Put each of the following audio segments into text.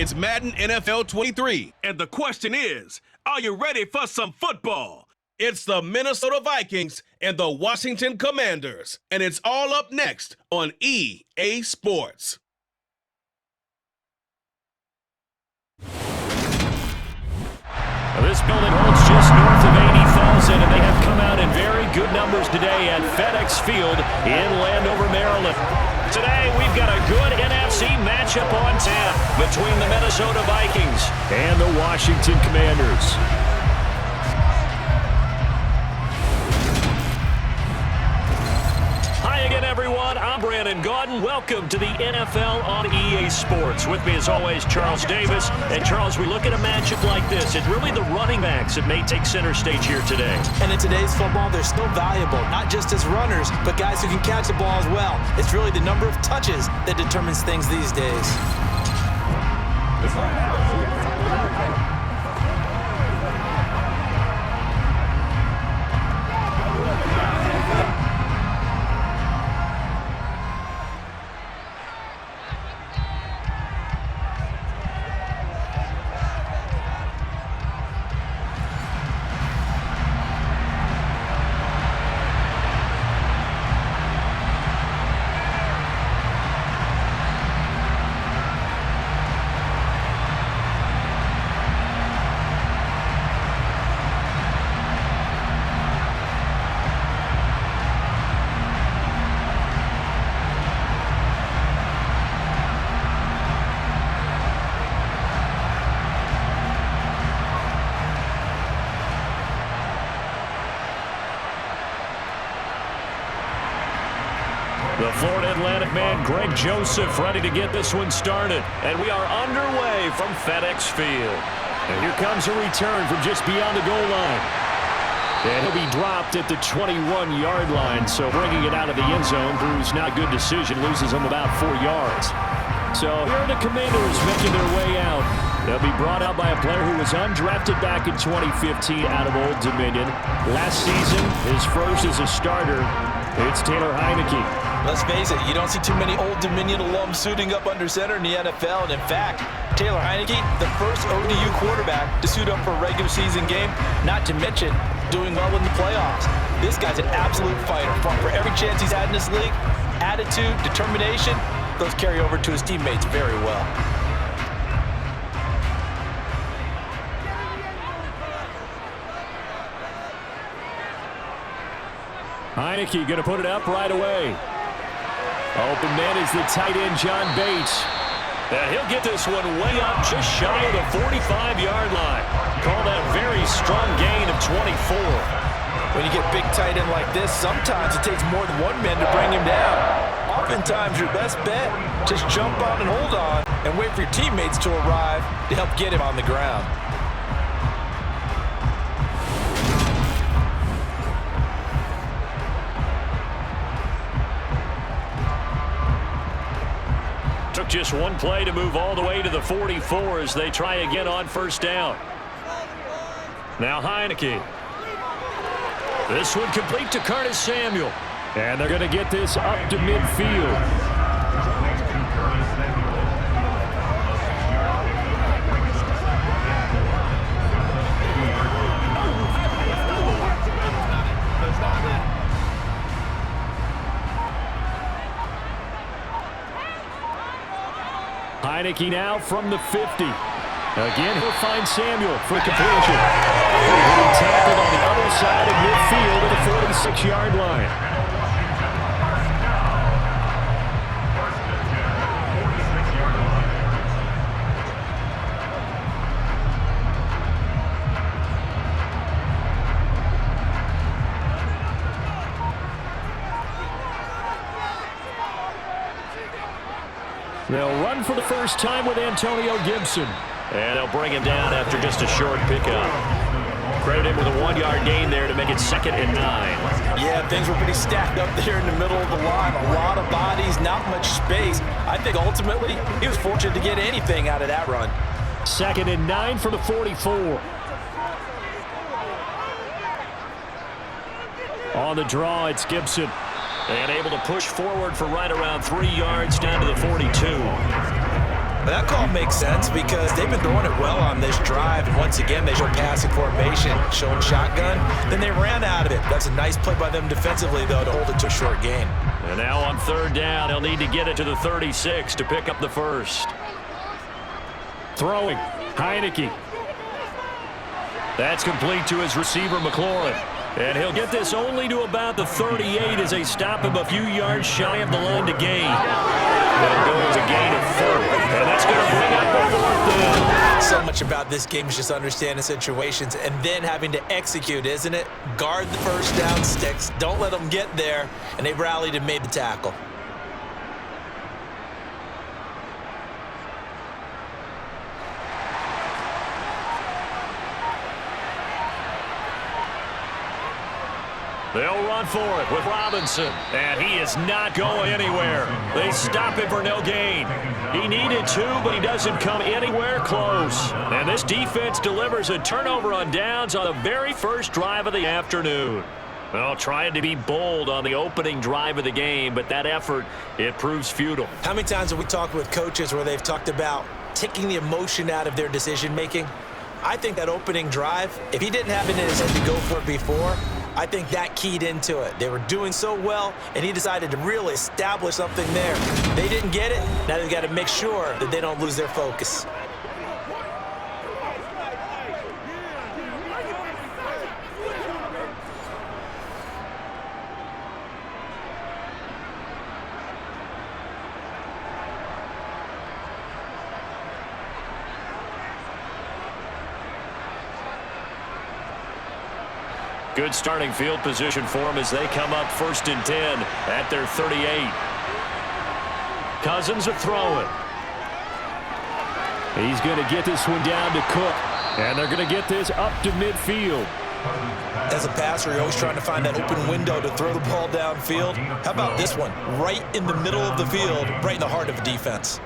It's Madden NFL 23. And the question is, are you ready for some football? It's the Minnesota Vikings and the Washington Commanders. And it's all up next on EA Sports. This building holds just north of 80,000, and they have come out in very good numbers today at FedEx Field in Landover, Maryland. Today, we've got a good NFC matchup on tap between the Minnesota Vikings and the Washington Commanders. Hi again, everyone. I'm Brandon Gaudin. Welcome to the NFL on EA Sports. With me, as always, Charles Davis. And, Charles, we look at a matchup like this. It's really the running backs that may take center stage here today. And in today's football, they're still valuable, not just as runners, but guys who can catch the ball as well. It's really the number of touches that determines things these days. The Florida Atlantic man, Greg Joseph, ready to get this one started. And we are underway from FedEx Field. And here comes a return from just beyond the goal line. And he'll be dropped at the 21-yard line. So bringing it out of the end zone proves not a good decision. Loses him about 4 yards. So here are the Commanders making their way out. They'll be brought out by a player who was undrafted back in 2015 out of Old Dominion. Last season, his first as a starter. It's Taylor Heineke. Let's face it, you don't see too many Old Dominion alums suiting up under center in the NFL. And in fact, Taylor Heineke, the first ODU quarterback to suit up for a regular season game, not to mention doing well in the playoffs. This guy's an absolute fighter. Fought for every chance he's had in this league. Attitude, determination, those carry over to his teammates very well. Heineke going to put it up right away. Open man is the tight end, John Bates. And he'll get this one way up just shy of the 45-yard line. Call that very strong gain of 24. When you get big tight end like this, sometimes it takes more than one man to bring him down. Oftentimes, your best bet, just jump on and hold on and wait for your teammates to arrive to help get him on the ground. Took just one play to move all the way to the 44 as they try again on first down. Now Heineke. This one complete to Curtis Samuel. And they're going to get this up to midfield. Heineke now from the 50. Again, he'll find Samuel for completion. He'll be tackled on the other side of midfield at the 46-yard line. They'll run for the first time with Antonio Gibson. And they'll bring him down after just a short pickup. Credit him with a 1-yard gain there to make it 2nd and 9. Yeah, things were pretty stacked up there in the middle of the line. A lot of bodies, not much space. I think ultimately he was fortunate to get anything out of that run. 2nd and 9 for the 44. On the draw, it's Gibson. And able to push forward for right around 3 yards down to the 42. That call makes sense because they've been throwing it well on this drive. And once again, they showed passing formation, showing shotgun. Then they ran out of it. That's a nice play by them defensively, though, to hold it to a short gain. And now on third down, they'll need to get it to the 36 to pick up the first. Throwing, Heineke. That's complete to his receiver, McLaurin. And he'll get this only to about the 38 as they stop him a few yards shy of the line to gain. They'll go to gain of 4. And that's going to bring up a 4th down. So much about this game is just understanding situations and then having to execute, isn't it? Guard the first down sticks. Don't let them get there. And they rallied and made the tackle. They'll run for it with Robinson, and he is not going anywhere. They stop him for no gain. He needed to, but he doesn't come anywhere close. And this defense delivers a turnover on downs on the very first drive of the afternoon. Well, trying to be bold on the opening drive of the game, but that effort, it proves futile. How many times have we talked with coaches where they've talked about taking the emotion out of their decision-making? I think that opening drive, if he didn't have it in his head to go for it before, I think that keyed into it. They were doing so well, and he decided to really establish something there. They didn't get it. Now they've got to make sure that they don't lose their focus. Good starting field position for them as they come up 1st and 10 at their 38. Cousins are throwing. He's going to get this one down to Cook. And they're going to get this up to midfield. As a passer, you're always trying to find that open window to throw the ball downfield. How about this one? Right in the middle of the field, right in the heart of the defense.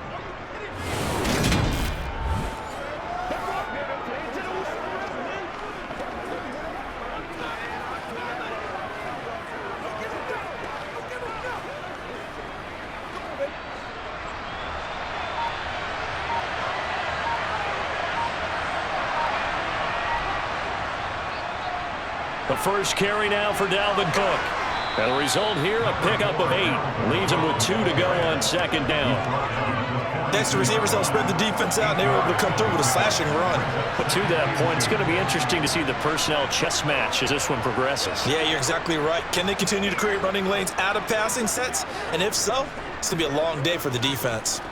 The first carry now for Dalvin Cook. And the result here, a pickup of 8. Leaves him with 2 to go on 2nd down. Next, the receivers don't spread the defense out, and they were able to come through with a slashing run. But to that point, it's going to be interesting to see the personnel chess match as this one progresses. Yeah, you're exactly right. Can they continue to create running lanes out of passing sets? And if so, it's going to be a long day for the defense.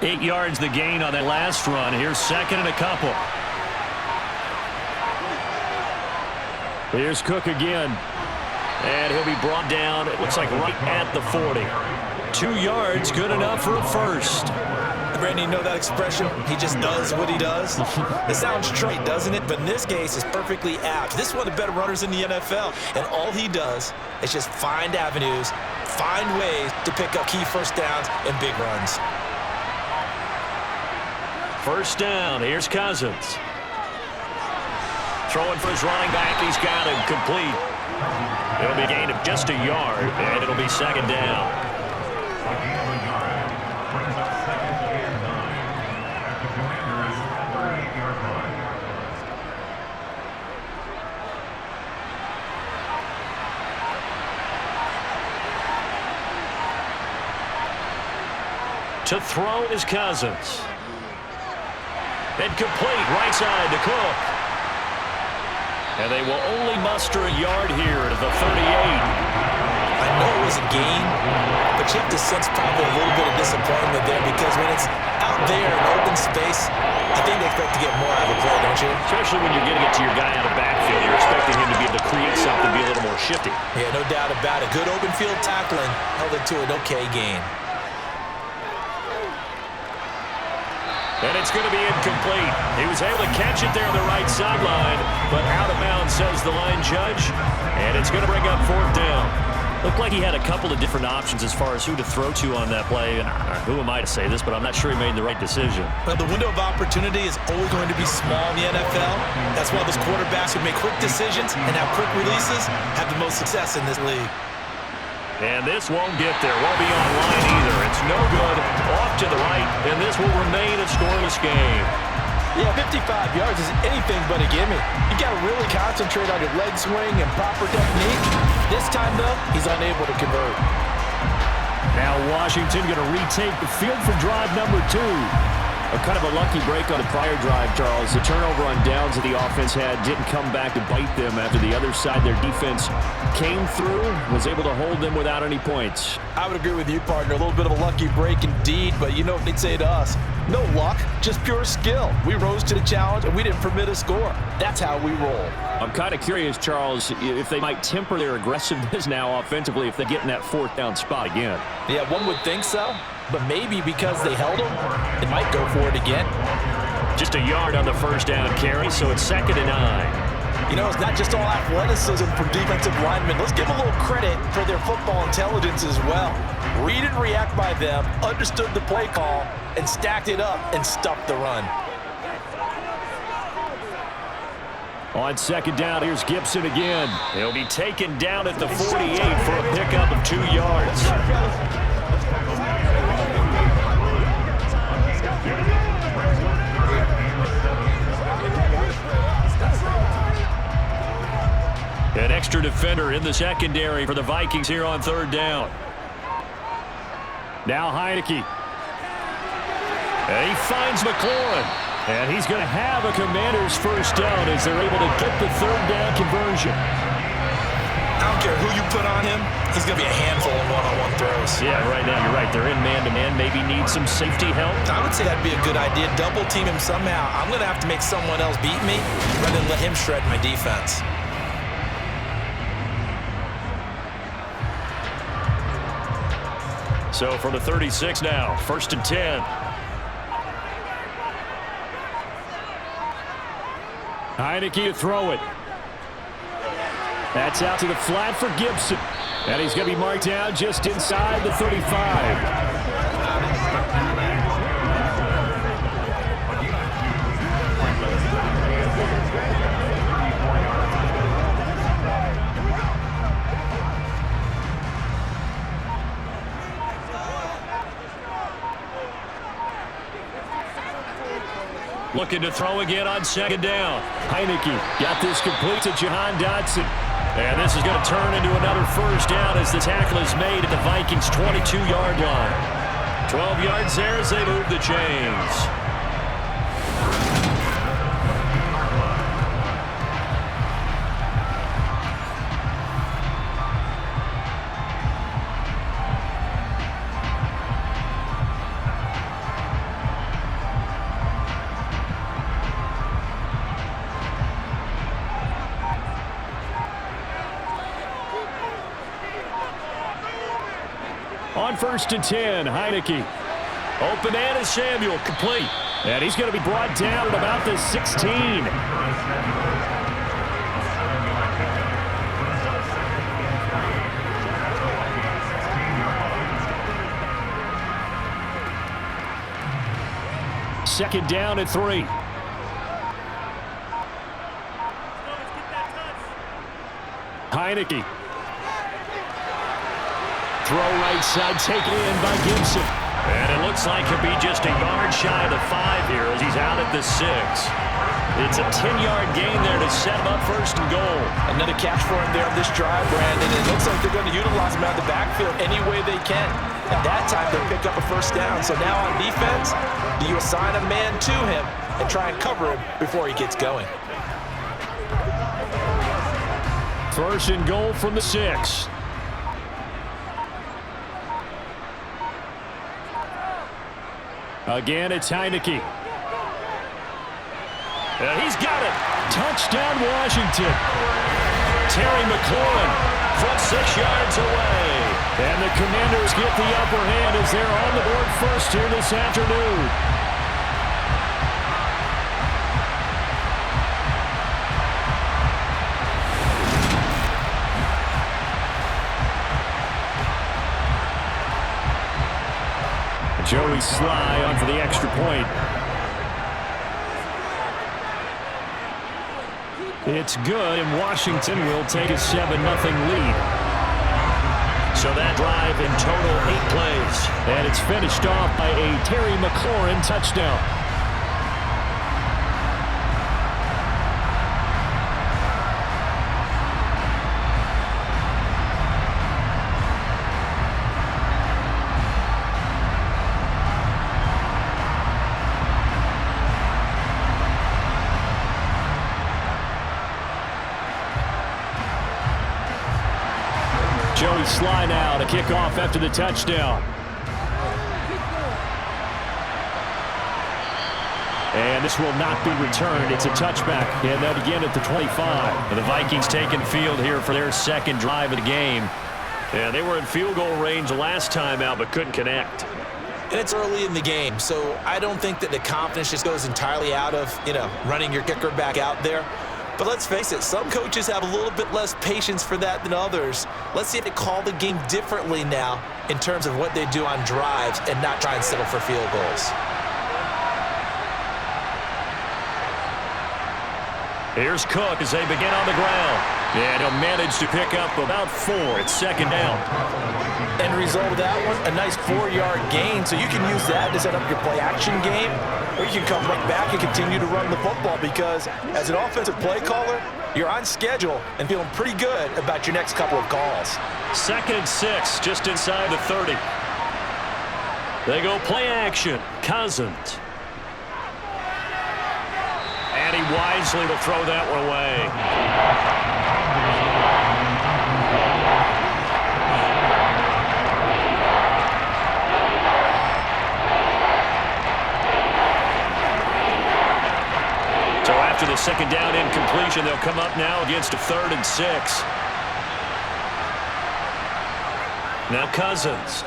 8 yards the gain on that last run. Here's 2nd and a couple. Here's Cook again. And he'll be brought down, it looks like right at the 40. 2 yards, good enough for a first. Brandon, you know that expression? He just does what he does. It sounds trite, doesn't it? But in this case, it's perfectly apt. This is one of the better runners in the NFL. And all he does is just find avenues, find ways to pick up key first downs and big runs. First down, here's Cousins. Throwing for his running back, he's got him complete. It'll be a gain of just a yard, and it'll be 2nd down. To throw is Cousins. And complete, right side to Cook. And they will only muster a yard here to the 38. I know it was a gain, but you have to sense probably a little bit of disappointment there because when it's out there in open space, I think they expect to get more out of the play, don't you? Especially when you're getting it to your guy out of backfield. You're expecting him to be able to create something, be a little more shifty. Yeah, no doubt about it. Good open field tackling, held it to an okay gain. And it's going to be incomplete. He was able to catch it there on the right sideline, but out of bounds, says the line judge. And it's going to bring up 4th down. Looked like he had a couple of different options as far as who to throw to on that play. And who am I to say this, but I'm not sure he made the right decision. Well, the window of opportunity is always going to be small in the NFL. That's why those quarterbacks who make quick decisions and have quick releases have the most success in this league. And this won't get there. Won't be online either. It's no good. Off to the right, and this will remain a scoreless game. Yeah, 55 yards is anything but a gimme. You got to really concentrate on your leg swing and proper technique. This time, though, he's unable to convert. Now Washington going to retake the field for drive number 2. A kind of a lucky break on the prior drive, Charles. The turnover on downs that the offense had didn't come back to bite them after the other side. Their defense came through, was able to hold them without any points. I would agree with you, partner. A little bit of a lucky break indeed, but you know what they'd say to us. No luck, just pure skill. We rose to the challenge, and we didn't permit a score. That's how we roll. I'm kind of curious, Charles, if they might temper their aggressiveness now offensively if they get in that 4th down spot again. Yeah, one would think so, but maybe because they held them, they might go for it again. Just a yard on the 1st down carry, so it's 2nd and 9. You know, it's not just all athleticism from defensive linemen. Let's give them a little credit for their football intelligence as well. Read and react by them, understood the play call, and stacked it up and stuffed the run. On 2nd down, here's Gibson again. He'll be taken down at the 48 for a pickup of 2 yards. An extra defender in the secondary for the Vikings here on 3rd down. Now Heineke. And he finds McLaurin. And he's going to have a Commanders 1st down as they're able to get the 3rd down conversion. I don't care who you put on him, he's going to be a handful in one-on-one throws. Yeah, right now you're right. They're in man-to-man. Maybe need some safety help. I would say that'd be a good idea. Double team him somehow. I'm going to have to make someone else beat me rather than let him shred my defense. So from the 36 now, 1st and 10. Heineke to throw it. That's out to the flat for Gibson. And he's going to be marked down just inside the 35. Looking to throw again on 2nd down. Heineke got this complete to Jahan Dotson. And this is going to turn into another 1st down as the tackle is made at the Vikings' 22-yard line. 12 yards there as they move the chains. On 1st and 10, Heineke. Open and is Samuel, complete. And he's going to be brought down at about the 16. Second down at 3. Heineke. Throw right side, taken in by Gibson. And it looks like he'll be just a yard shy of the 5 here as he's out at the 6. It's a 10-yard gain there to set him up 1st and goal. Another catch for him there on this drive, Brandon. It looks like they're going to utilize him out of the backfield any way they can. At that time, they'll pick up a 1st down. So now on defense, do you assign a man to him and try and cover him before he gets going? 1st and goal from the 6. Again, it's Heineke. And he's got it. Touchdown, Washington. Terry McLaurin from 6 yards away. And the Commanders get the upper hand as they're on the board 1st here this afternoon. Joey Sly on for the extra point. It's good, and Washington will take a 7-0 lead. So that drive in total 8 plays. And it's finished off by a Terry McLaurin touchdown. Joey Sly now to kick off after the touchdown. And this will not be returned. It's a touchback. And that again at the 25. And the Vikings taking field here for their second drive of the game. Yeah, they were in field goal range last time out, but couldn't connect. And it's early in the game, so I don't think that the confidence just goes entirely out of, running your kicker back out there. But let's face it, some coaches have a little bit less patience for that than others. Let's see if they call the game differently now in terms of what they do on drives and not try and settle for field goals. Here's Cook as they begin on the ground. And he'll manage to pick up about 4. It's second down. End result of that one, a nice 4-yard gain. So you can use that to set up your play-action game, or you can come right back and continue to run the football because as an offensive play caller, you're on schedule and feeling pretty good about your next couple of calls. Second and 6, just inside the 30. They go play action. Cousins. And he wisely will throw that one away. So after the second down incompletion, they'll come up now against a 3rd and 6. Now Cousins.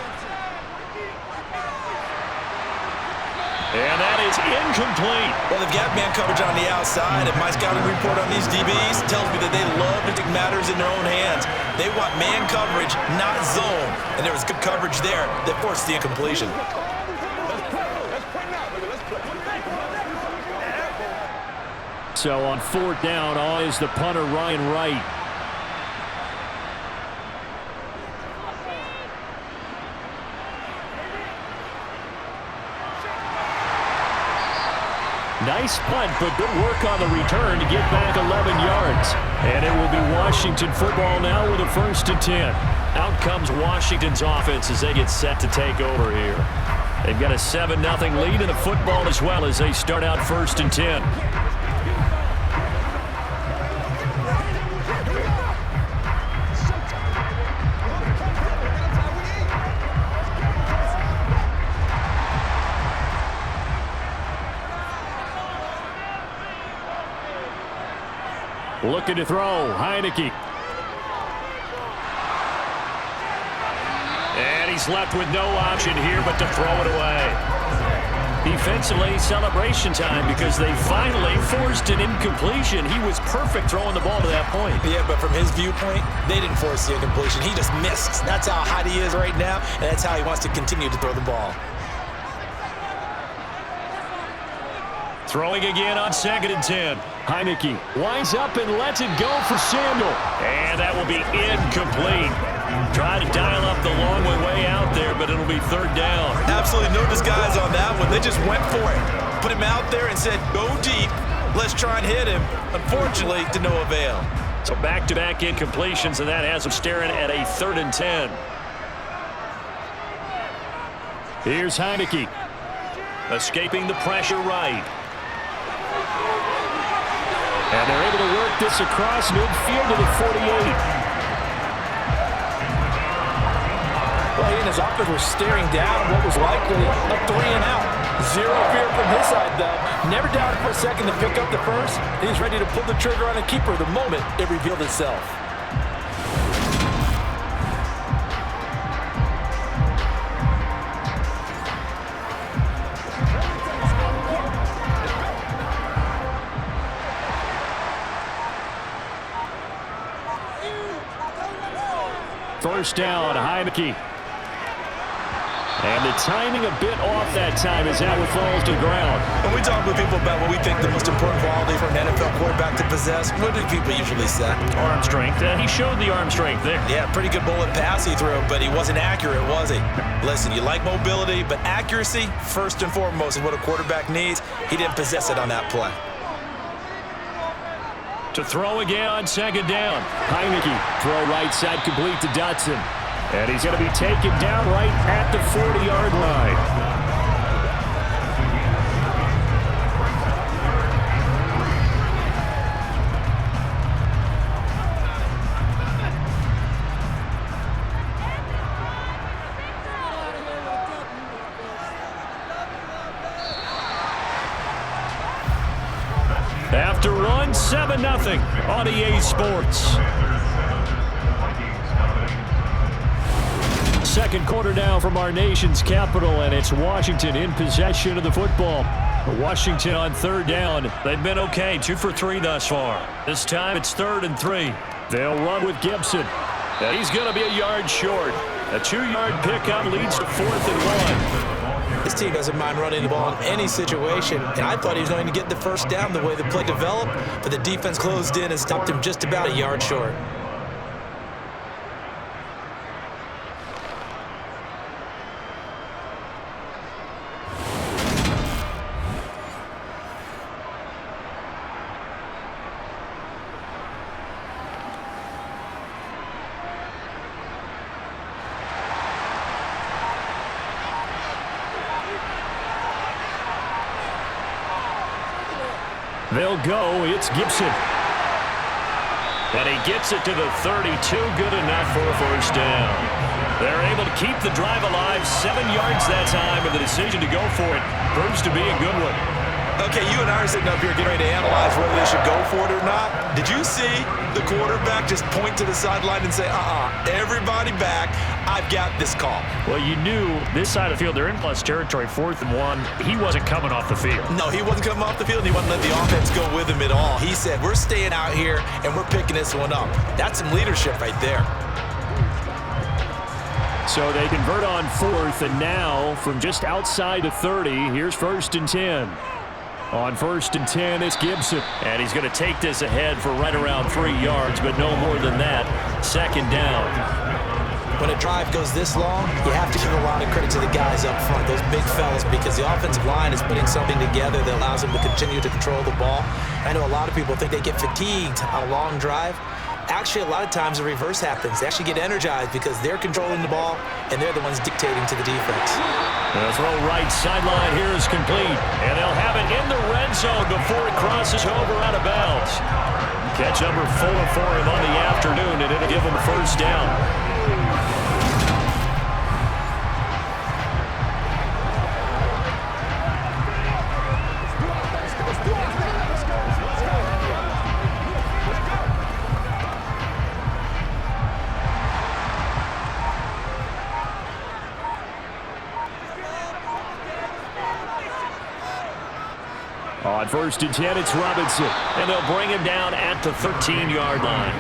And that is incomplete. Well, they've got man coverage on the outside, and my scouting report on these DBs tells me that they love to take matters in their own hands. They want man coverage, not zone. And there was good coverage there that forced the incompletion. So on 4th down, on is the punter, Ryan Wright. Nice punt, but good work on the return to get back 11 yards. And it will be Washington football now with a 1st and 10. Out comes Washington's offense as they get set to take over here. They've got a 7-0 lead in the football as well as they start out 1st and 10. Looking to throw, Heineke. And he's left with no option here but to throw it away. Defensively, celebration time because they finally forced an incompletion. He was perfect throwing the ball to that point. Yeah, but from his viewpoint, they didn't force the incompletion. He just missed. That's how hot he is right now, and that's how he wants to continue to throw the ball. Throwing again on 2nd and 10. Heineke winds up and lets it go for Sandel. And that will be incomplete. Try to dial up the long way out there, but it'll be 3rd down. Absolutely no disguise on that one. They just went for it. Put him out there and said, go deep. Let's try and hit him. Unfortunately, to no avail. So back-to-back incompletions, and that has them staring at a 3rd and 10. Here's Heineke. Escaping the pressure right. And they're able to work this across midfield to the 48. Well, he and his offense were staring down what was likely a 3 and out. Zero fear from his side, though. Never doubted for a second to pick up the first. He's ready to pull the trigger on a keeper the moment it revealed itself. First down, Heineke. And the timing a bit off that time as that one falls to the ground. When we talk with people about what we think the most important quality for an NFL quarterback to possess, what do people usually say? Arm strength. He showed the arm strength there. Yeah, pretty good bullet pass he threw, but he wasn't accurate, was he? Listen, you like mobility, but accuracy, first and foremost, is what a quarterback needs. He didn't possess it on that play. To throw again on second down. Heineke, throw right side complete to Dotson. And he's going to be taken down right at the 40-yard line. After run, 7-0 on EA Sports. Second quarter now from our nation's capital, and it's Washington in possession of the football. Washington on third down. They've been okay, 2 for 3 thus far. This time it's 3rd and 3. They'll run with Gibson. And he's going to be a yard short. A 2-yard pickup leads to 4th and 1. This team doesn't mind running the ball in any situation, and I thought he was going to get the first down the way the play developed, but the defense closed in and stopped him just about a yard short. They'll go. It's Gibson. And he gets it to the 32. Good enough for a first down. They're able to keep the drive alive. 7 yards that time, and the decision to go for it proves to be a good one. Okay, you and I are sitting up here getting ready to analyze whether they should go for it or not. Did you see the quarterback just point to the sideline and say, everybody back, I've got this call? Well, you knew this side of the field, they're in plus territory, 4th and 1. He wasn't coming off the field. No, he wasn't coming off the field. He wasn't letting the offense go with him at all. He said, we're staying out here, and we're picking this one up. That's some leadership right there. So they convert on 4th, and now from just outside the 30, here's 1st and 10. On 1st and 10, it's Gibson. And he's going to take this ahead for right around 3 yards, but no more than that. 2nd down. When a drive goes this long, you have to give a lot of credit to the guys up front, those big fellas, because the offensive line is putting something together that allows them to continue to control the ball. I know a lot of people think they get fatigued on a long drive. Actually, a lot of times the reverse happens. They actually get energized because they're controlling the ball, and they're the ones dictating to the defense. The throw right sideline here is complete. And they'll have it in the red zone before it crosses over out of bounds. Catch number 4 for him on the afternoon, and it'll give him a first down. On 1st and 10, it's Robinson. And they'll bring him down at the 13-yard line.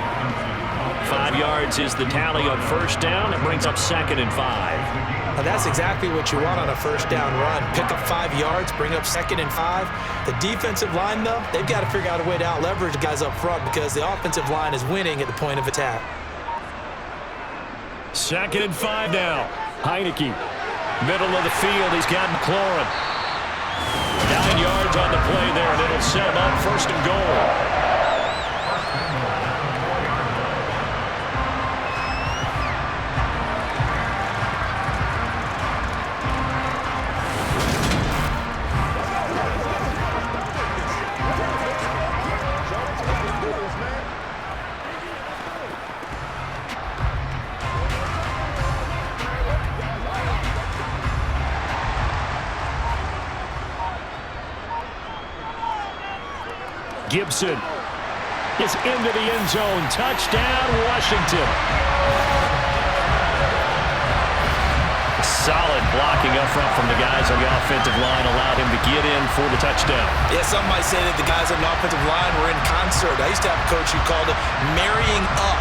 5 yards is the tally on first down. It brings up 2nd and 5. Now that's exactly what you want on a first down run. Pick up 5 yards, bring up 2nd and 5. The defensive line, though, they've got to figure out a way to out-leverage guys up front because the offensive line is winning at the point of attack. 2nd and 5 now. Heineke. Middle of the field. He's got McLaurin. 9 yards on the play there, and it'll set him up 1st and goal. Gibson is into the end zone. Touchdown, Washington. Solid blocking up front from the guys on the offensive line allowed him to get in for the touchdown. Yeah, some might say that the guys on the offensive line were in concert. I used to have a coach who called it marrying up,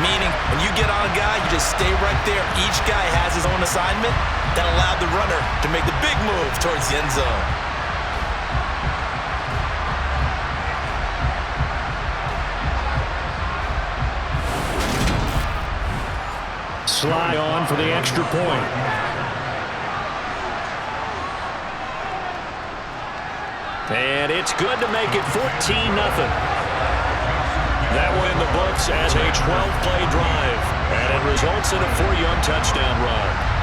meaning when When you get on a guy, you just stay right there. Each guy has his own assignment. That allowed the runner to make the big move towards the end zone. Slide on for the extra point. And it's good to make it 14-0. That will in the books as a 12-play drive. And it results in a 4-yard touchdown run.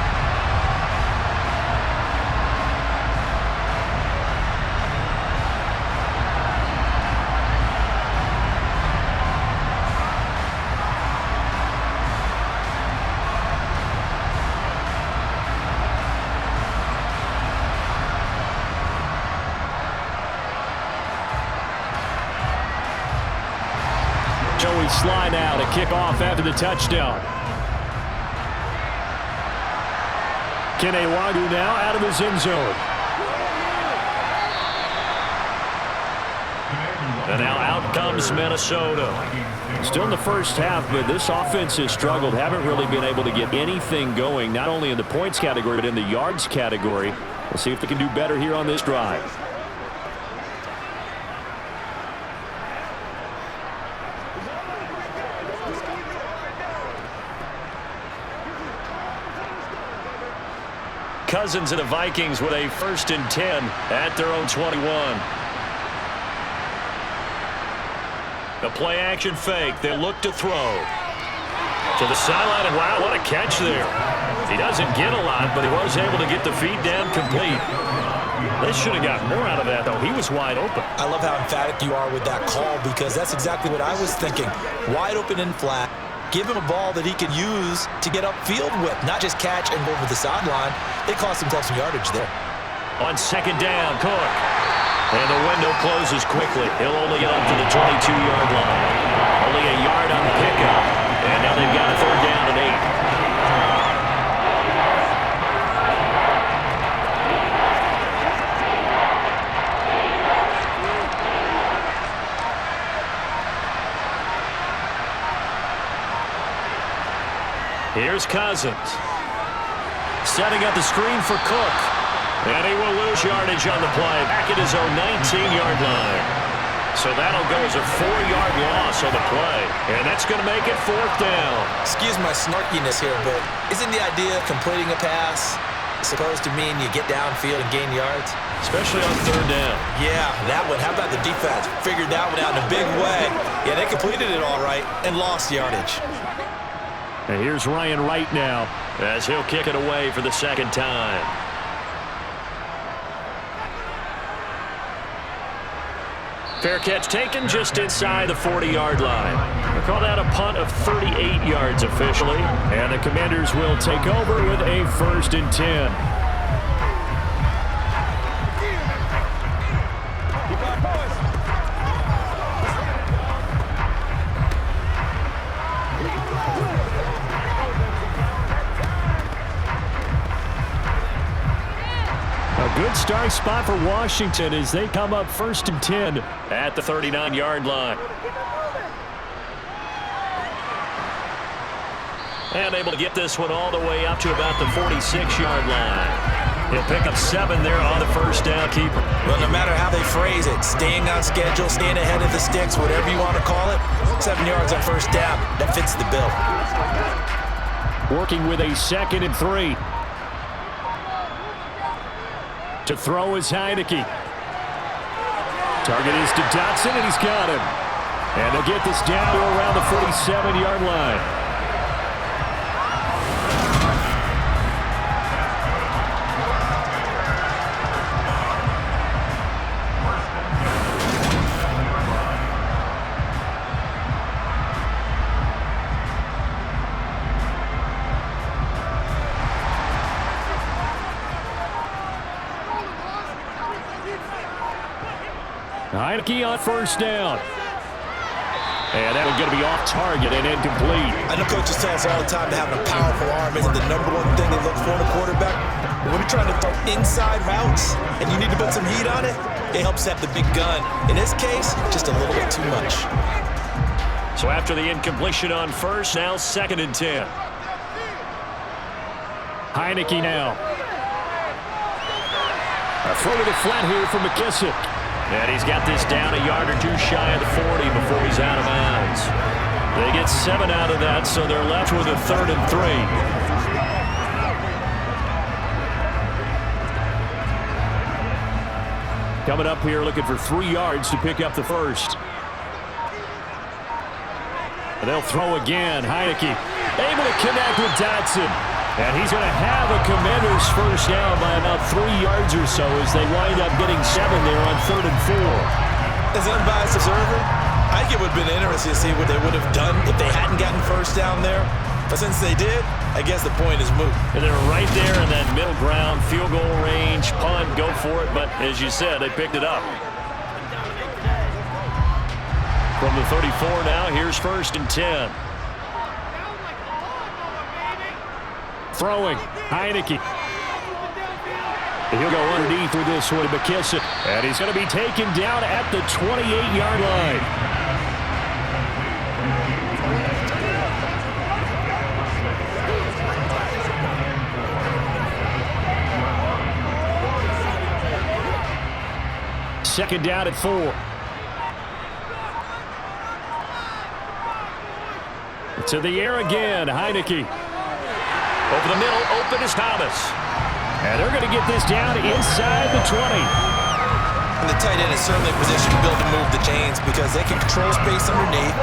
Joey slide out, a kick off after the touchdown. Kenewadu now out of his end zone. And now out comes Minnesota. Still in the first half, but this offense has struggled. Haven't really been able to get anything going, not only in the points category, but in the yards category. We'll see if they can do better here on this drive. Cousins and the Vikings with a 1st and 10 at their own 21. The play action fake. They look to throw. To the sideline, and wow, what a catch there. He doesn't get a lot, but he was able to get the feed down complete. They should have got more out of that, though. He was wide open. I love how emphatic you are with that call, because that's exactly what I was thinking. Wide open and flat. Give him a ball that he can use to get upfield with, not just catch and go over the sideline. They cost themselves some yardage there. On 2nd down, Cook. And the window closes quickly. He'll only get up to the 22-yard line. Only a yard on the pickup. And now they've got a 3rd down and 8. Here's Cousins. Setting up the screen for Cook. And he will lose yardage on the play. Back at his own 19-yard line. So that'll go as a 4-yard loss on the play. And that's going to make it 4th down. Excuse my snarkiness here, but isn't the idea of completing a pass supposed to mean you get downfield and gain yards? Especially on 3rd down. Yeah, that one. How about the defense? Figured that one out in a big way. Yeah, they completed it all right and lost yardage. And here's Ryan Wright now as he'll kick it away for the 2nd time. Fair catch taken just inside the 40-yard line. We call that a punt of 38 yards officially. And the Commanders will take over with a 1st and 10. Good starting spot for Washington as they come up 1st and 10 at the 39-yard line. And able to get this one all the way up to about the 46-yard line. He'll pick up 7 there on the 1st down keeper. Well, no matter how they phrase it, staying on schedule, staying ahead of the sticks, whatever you want to call it, 7 yards on 1st down, that fits the bill. Working with a 2nd and 3. To throw is Heineke. Target is to Dotson, and he's got him. And they'll get this down to around the 47-yard line. Heineke on 1st down. And that one's going to be off target and incomplete. I know coaches tell us all the time that having a powerful arm isn't the #1 thing they look for in a quarterback. But when you're trying to throw inside routes and you need to put some heat on it, it helps have the big gun. In this case, just a little bit too much. So after the incompletion on first, now 2nd and 10. Heineke now. A throw to the flat here for McKissick. And he's got this down a yard or two shy of the 40 before he's out of bounds. They get 7 out of that, so they're left with a 3rd and 3. Coming up here looking for 3 yards to pick up the first. And they'll throw again. Heineke able to connect with Dotson. And he's going to have a Commanders first down by about 3 yards or so as they wind up getting 7 there on 3rd and 4. As an unbiased observer, I think it would have been interesting to see what they would have done if they hadn't gotten first down there. But since they did, I guess the point is moot. And they're right there in that middle ground, field goal range, punt, go for it. But as you said, they picked it up. From the 34 now, here's 1st and 10. Throwing. Heineke. He'll go underneath with this one to McKissick. And he's going to be taken down at the 28-yard line. Second down at 4. To the air again. Heineke. Over the middle, open is Thomas. And they're going to get this down inside the 20. And the tight end is certainly in position to be able to move the chains because they can control space underneath.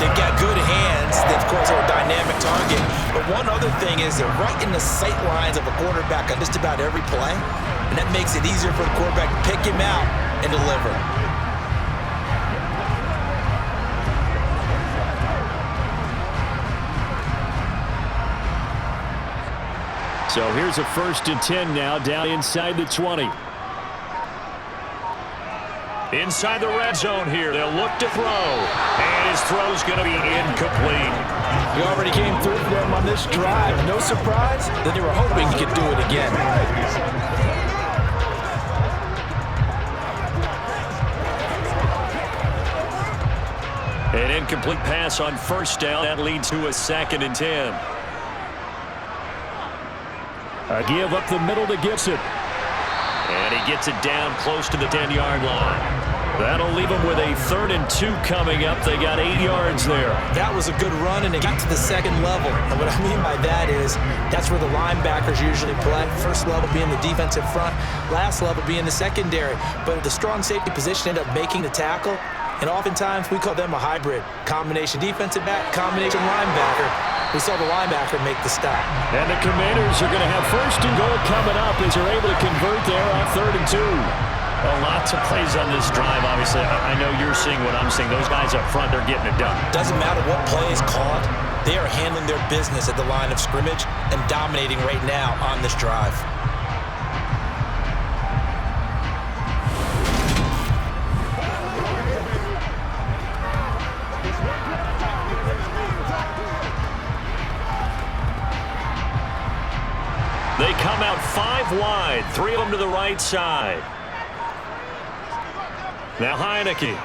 They've got good hands. They, of course, are a dynamic target. But one other thing is they're right in the sight lines of a quarterback on just about every play. And that makes it easier for the quarterback to pick him out and deliver. So here's a 1st and 10 now down inside the 20. Inside the red zone here. They'll look to throw. And his throw's going to be incomplete. He already came through for them on this drive. No surprise that they were hoping he could do it again. An incomplete pass on first down. That leads to a 2nd and 10. A give up the middle to Gibson. And he gets it down close to the 10-yard line. That'll leave them with a 3rd and 2 coming up. They got 8 yards there. That was a good run, and it got to the 2nd level. And what I mean by that is that's where the linebackers usually play. First level being the defensive front, last level being the secondary. But the strong safety position ended up making the tackle. And oftentimes we call them a hybrid. Combination defensive back, combination linebacker. We saw the linebacker make the stop. And the Commanders are going to have 1st and goal coming up as they're able to convert there on 3rd and 2. Well, lots of plays on this drive, obviously. I know you're seeing what I'm seeing. Those guys up front, they're getting it done. Doesn't matter what play is called. They are handling their business at the line of scrimmage and dominating right now on this drive. They come out 5 wide, 3 of them to the right side. Now Heineke.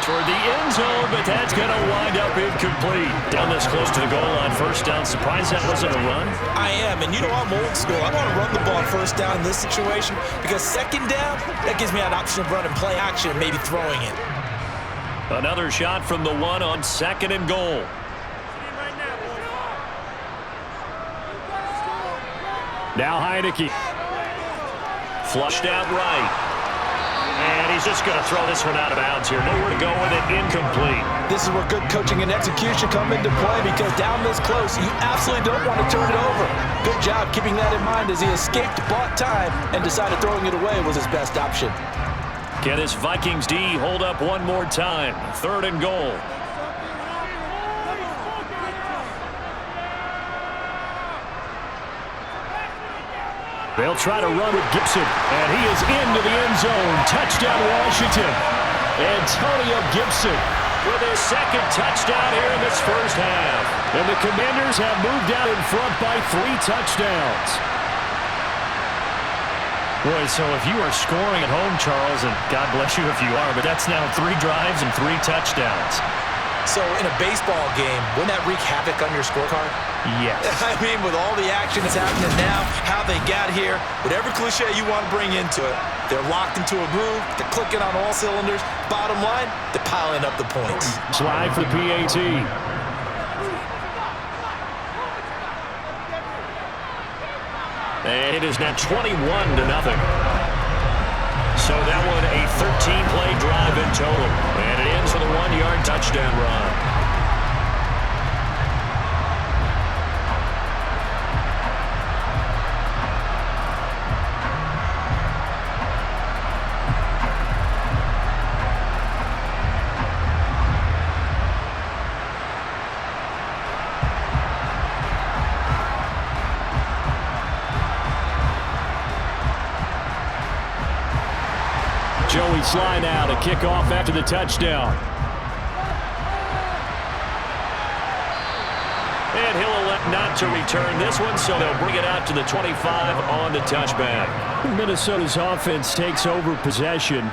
Toward the end zone, but that's going to wind up incomplete. Down this close to the goal line, first down. Surprised that wasn't a run? I am, and you know I'm old school. I want to run the ball on first down in this situation because 2nd down, that gives me an option of running play action and maybe throwing it. Another shot from the 1 on 2nd and goal. Now Heineke. Flushed out right. And he's just going to throw this one out of bounds here. Nowhere to go with it. Incomplete. This is where good coaching and execution come into play because down this close, you absolutely don't want to turn it over. Good job keeping that in mind as he escaped, bought time, and decided throwing it away was his best option. Can this Vikings D hold up one more time? 3rd and goal. They'll try to run with Gibson, and he is into the end zone. Touchdown, Washington. Antonio Gibson with his 2nd touchdown here in this first half. And the Commanders have moved out in front by 3 touchdowns. Boy, so if you are scoring at home, Charles, and God bless you if you are, but that's now 3 drives and 3 touchdowns. So in a baseball game, wouldn't that wreak havoc on your scorecard? Yes. I mean, with all the action that's happening now, how they got here, whatever cliche you want to bring into it, they're locked into a groove, they're clicking on all cylinders. Bottom line, they're piling up the points. Slide for the PAT. And it is now 21-0. So that one a 13-play drive in total. And it ends with a 1-yard touchdown run. Joey Sly now to kick off after the touchdown. And he'll elect not to return this one, so they'll bring it out to the 25 on the touchback. Minnesota's offense takes over possession.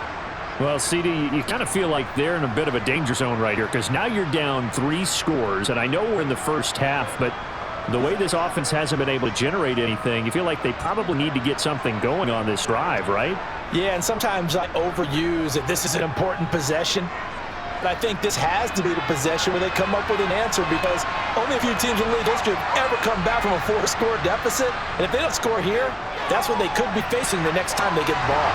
Well, CD, you kind of feel like they're in a bit of a danger zone right here because now you're down 3 scores, and I know we're in the first half, but the way this offense hasn't been able to generate anything, you feel like they probably need to get something going on this drive, right? Yeah, and sometimes I overuse that this is an important possession. But I think this has to be the possession where they come up with an answer because only a few teams in league history have ever come back from a 4-score deficit. And if they don't score here, that's what they could be facing the next time they get the ball.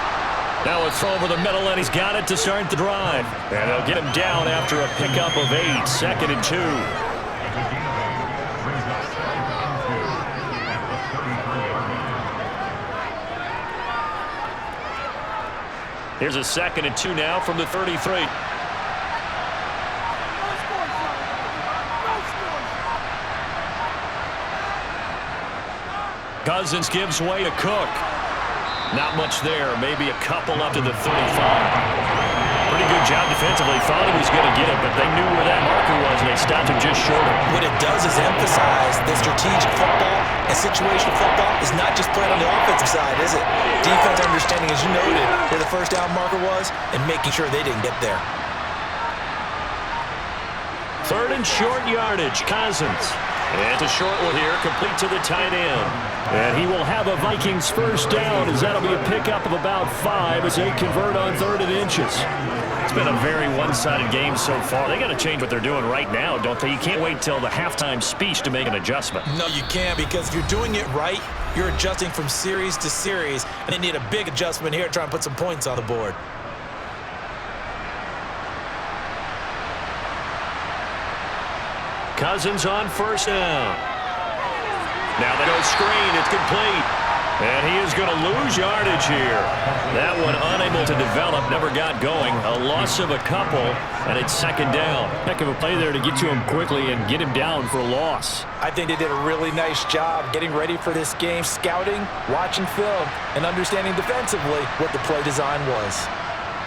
Now a throw over the middle, and he's got it to start the drive. And they'll get him down after a pickup of 8, 2nd and 2. Here's a 2nd and 2 now from the 33. Cousins gives way to Cook. Not much there. Maybe a couple up to the 35. Pretty good job defensively. Thought he was going to get it, but they knew where that marker was, and they stopped him just short of it. What it does is emphasize that strategic football and situational football is not just played on the offensive side, is it? Defense understanding, as you noted, where the first down marker was and making sure they didn't get there. 3rd and short yardage, Cousins. And it's a short one here, complete to the tight end. And he will have a Vikings first down as that'll be a pickup of about 5 as they convert on 3rd and inches. It's been a very one-sided game so far. They got to change what they're doing right now, don't they? You can't wait till the halftime speech to make an adjustment. No, you can't, because if you're doing it right, you're adjusting from series to series, and they need a big adjustment here to try and put some points on the board. Cousins on first down. Now they go screen. It's complete. And he is going to lose yardage here. That one unable to develop, never got going. A loss of a couple, and it's 2nd down. Heck of a play there to get to him quickly and get him down for a loss. I think they did a really nice job getting ready for this game, scouting, watching film, and understanding defensively what the play design was.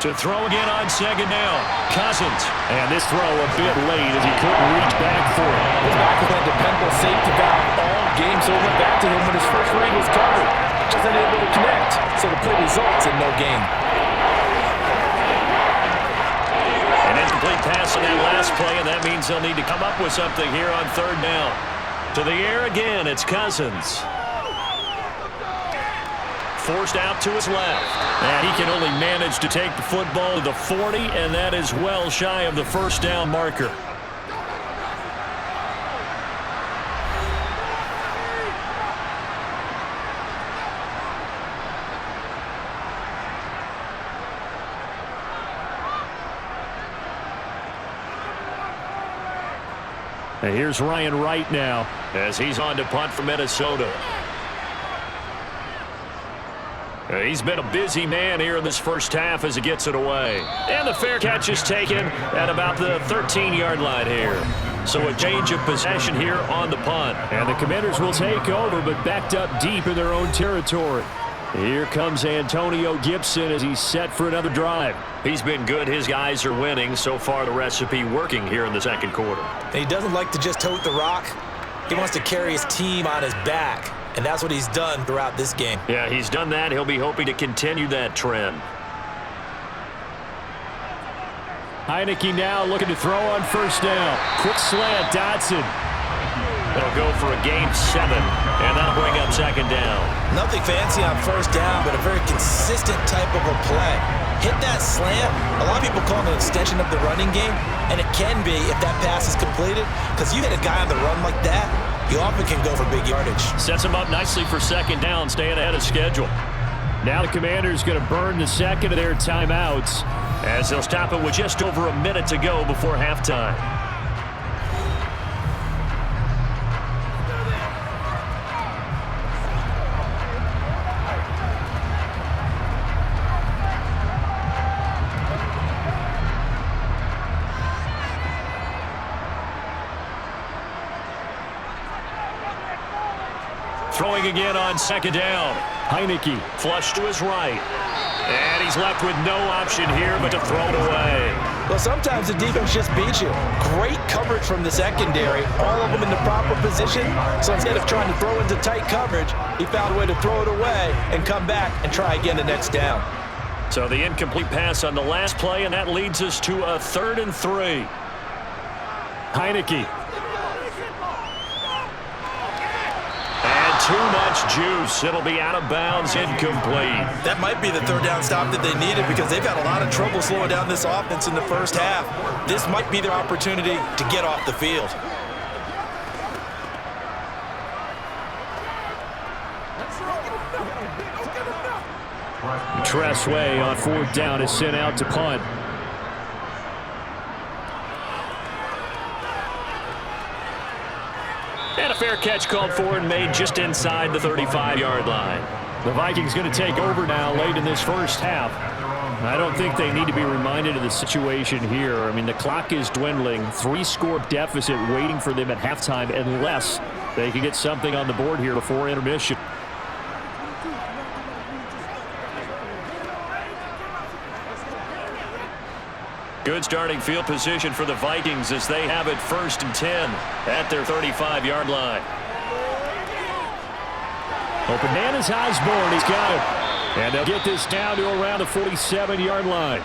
To throw again on 2nd down, Cousins. And this throw a bit late as he couldn't reach back for it. His back has been a dependable safety valve all game, so it went back to him when his first read was covered. Just unable to connect, so the play results in no gain. An incomplete pass on that last play, and that means they'll need to come up with something here on 3rd down. To the air again, it's Cousins. Forced out to his left. And he can only manage to take the football to the 40, and that is well shy of the first down marker. And here's Ryan Wright now as he's on to punt for Minnesota. He's been a busy man here in this first half as he gets it away. And the fair catch is taken at about the 13-yard line here. So a change of possession here on the punt. And the Commanders will take over, but backed up deep in their own territory. Here comes Antonio Gibson as he's set for another drive. He's been good. His guys are winning. So far, the recipe working here in the 2nd quarter. And he doesn't like to just tote the rock. He wants to carry his team on his back. and that's what he's done throughout this game. Yeah, he's done that. He'll be hoping to continue that trend. Heineke now looking to throw on first down. Quick slant, Dotson. They'll go for a gain 7, and that'll bring up second down. Nothing fancy on first down, but a very consistent type of a play. Hit that slant. A lot of people call it an extension of the running game, and it can be if that pass is completed, because you hit a guy on the run like that, you often can go for big yardage. Sets him up nicely for second down, staying ahead of schedule. Now the Commanders going to burn the second of their timeouts, as they'll stop it with just over a minute to go before halftime. Throwing again on second down. Heineke. Flush to his right. And he's left with no option here but to throw it away. Well, sometimes the defense just beats you. Great coverage from the secondary. All of them in the proper position. So instead of trying to throw into tight coverage, he found a way to throw it away and come back and try again the next down. So the incomplete pass on the last play, and that leads us to a 3rd and 3. Heineke. Too much juice. It'll be out of bounds, incomplete. That might be the 3rd down stop that they needed because they've had a lot of trouble slowing down this offense in the first half. This might be their opportunity to get off the field. Tressway on 4th down is sent out to punt. And a fair catch called for and made just inside the 35-yard line. The Vikings going to take over now late in this first half. I don't think they need to be reminded of the situation here. I mean, the clock is dwindling. 3-score deficit waiting for them at halftime unless they can get something on the board here before intermission. Good starting field position for the Vikings as they have it 1st and 10 at their 35-yard line. Open man is Osborne. He's got it. And they'll get this down to around the 47-yard line.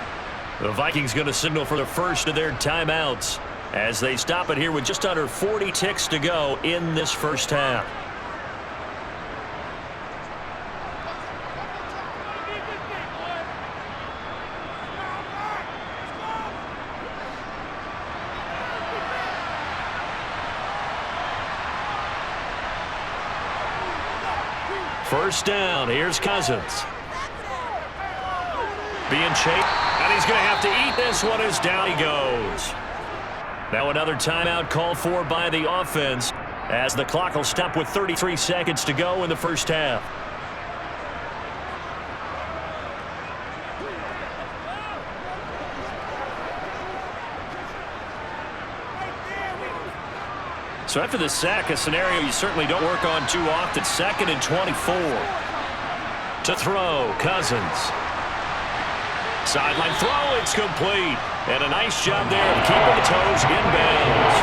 The Vikings going to signal for the first of their timeouts as they stop it here with just under 40 ticks to go in this first half. First down, here's Cousins. Being chased, and he's going to have to eat this one as down he goes. Now another timeout called for by the offense as the clock will stop with 33 seconds to go in the first half. So after the sack, a scenario you certainly don't work on too often. 2nd and 24. To throw, Cousins. Sideline throw, it's complete. And a nice job there of keeping the toes inbounds.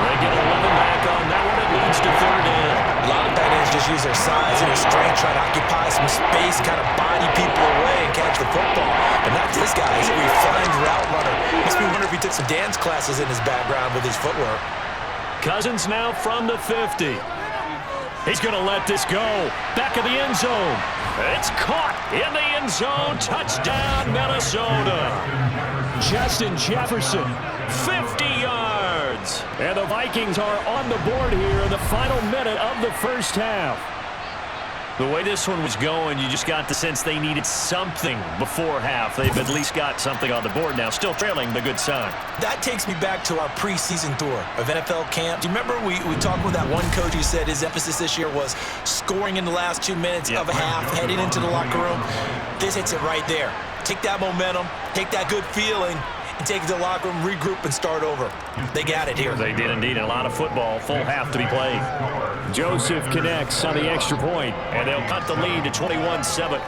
They get 11 back on that one. It leads to 3rd down. A lot of tight ends just use their size and their strength, try to occupy some space, kind of body people away and catch the football. But not this guy. He's a refined route runner. Makes me wonder if he took some dance classes in his background with his footwork. Cousins now from the 50. He's going to let this go. Back of the end zone. It's caught in the end zone. Touchdown, Minnesota. Justin Jefferson. 50 yards. And the Vikings are on the board here in the final minute of the first half. The way this one was going, you just got the sense they needed something before half. They've at least got something on the board now. Still trailing, but good sign. That takes me back to our preseason tour of NFL camp. Do you remember we talked with that one coach who said his emphasis this year was scoring in the last 2 minutes of a half, heading into the locker room? This hits it right there. Take that momentum, take that good feeling, and take it to the locker room, regroup, and start over. They got it here. They did indeed. A lot of football, full half to be played. Joseph connects on the extra point. And they'll cut the lead to 21-7.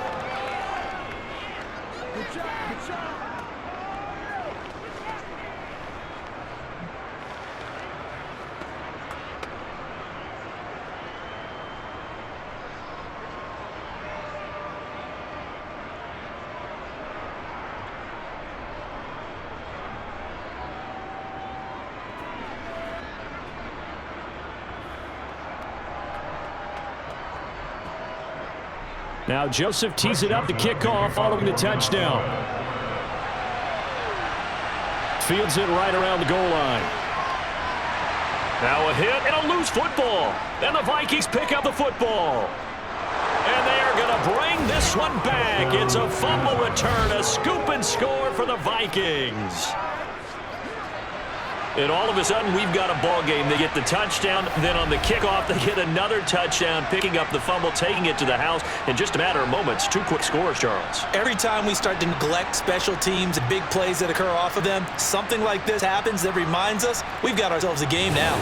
Now Joseph tees it up to kick off following the touchdown. Fields it right around the goal line. Now a hit and a loose football. And the Vikings pick up the football. And they are going to bring this one back. It's a fumble return, a scoop and score for the Vikings. And all of a sudden, we've got a ball game. They get the touchdown, then on the kickoff, they get another touchdown, picking up the fumble, taking it to the house in just a matter of moments. 2 quick scores, Charles. Every time we start to neglect special teams and big plays that occur off of them, something like this happens that reminds us we've got ourselves a game now.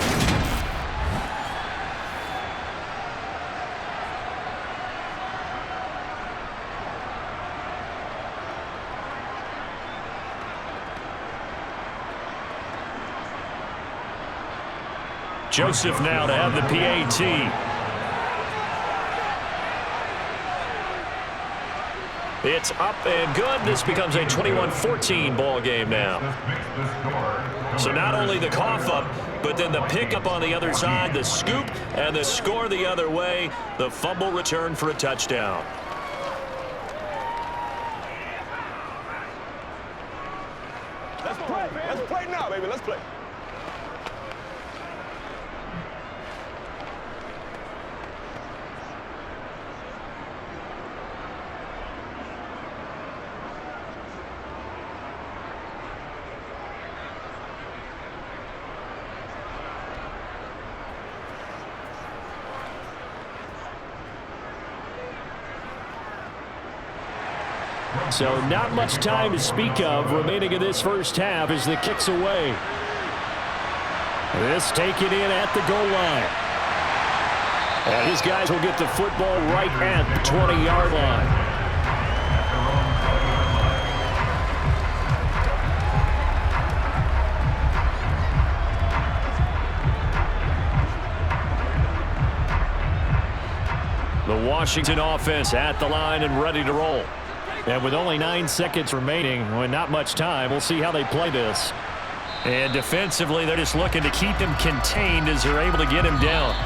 Joseph now to have the PAT. It's up and good. This becomes a 21-14 ball game now. So not only the cough up, but then the pickup on the other side, the scoop, and the score the other way. The fumble return for a touchdown. Let's play, man. Let's play now, baby. Let's play. So not much time to speak of remaining in this first half as the kick's away. This taken in at the goal line. And his guys will get the football right at the 20-yard line. The Washington offense at the line and ready to roll. And with only 9 seconds remaining, with not much time, we'll see how they play this. And defensively, they're just looking to keep him contained as they're able to get him down.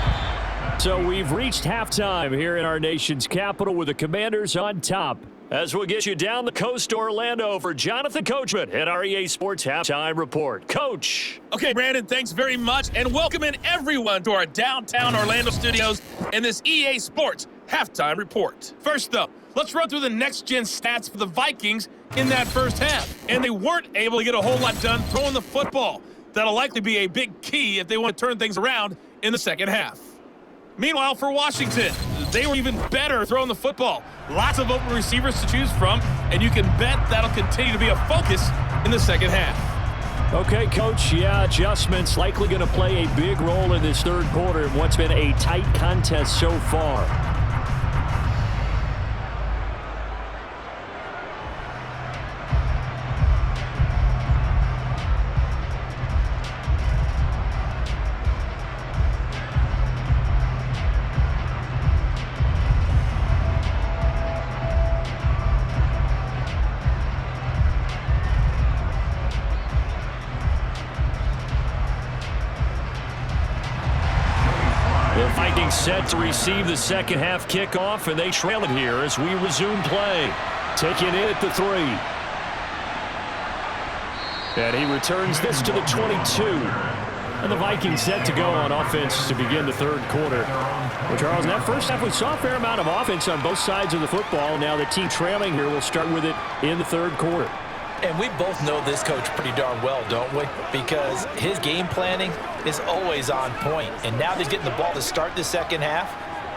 So we've reached halftime here in our nation's capital with the Commanders on top. As we'll get you down the coast to Orlando for Jonathan Coachman at our EA Sports Halftime Report. Coach. Okay, Brandon, thanks very much, and welcome in everyone to our downtown Orlando studios and this EA Sports Halftime Report. First up, let's run through the next-gen stats for the Vikings in that first half. And they weren't able to get a whole lot done throwing the football. That'll likely be a big key if they want to turn things around in the second half. Meanwhile, for Washington, they were even better throwing the football. Lots of open receivers to choose from, and you can bet that'll continue to be a focus in the second half. Okay, Coach, yeah, adjustments likely going to play a big role in this third quarter in what's been a tight contest so far. Set to receive the second half kickoff, and they trail it here as we resume play. Taking it at the 3. And he returns this to the 22. And the Vikings set to go on offense to begin the third quarter. Well, Charles, in that first half, we saw a fair amount of offense on both sides of the football. Now the team trailing here will start with it in the third quarter. And we both know this coach pretty darn well, don't we? Because his game planning is always on point. And now he's getting the ball to start the second half.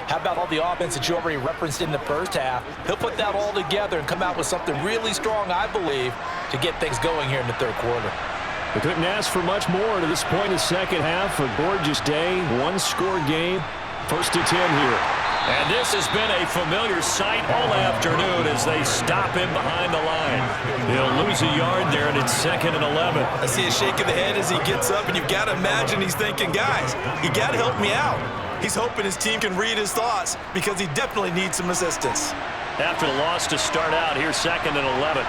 How about all the offense that you already referenced in the first half? He'll put that all together and come out with something really strong, I believe, to get things going here in the third quarter. We couldn't ask for much more to this point in the second half. A gorgeous day, one-score game. First to 10 here. And this has been a familiar sight all afternoon as they stop him behind the line. He'll lose a yard there, and it's 2nd and 11. I see a shake of the head as he gets up, and you've got to imagine he's thinking, guys, you got to help me out. He's hoping his team can read his thoughts because he definitely needs some assistance. After the loss to start out, here's 2nd and 11.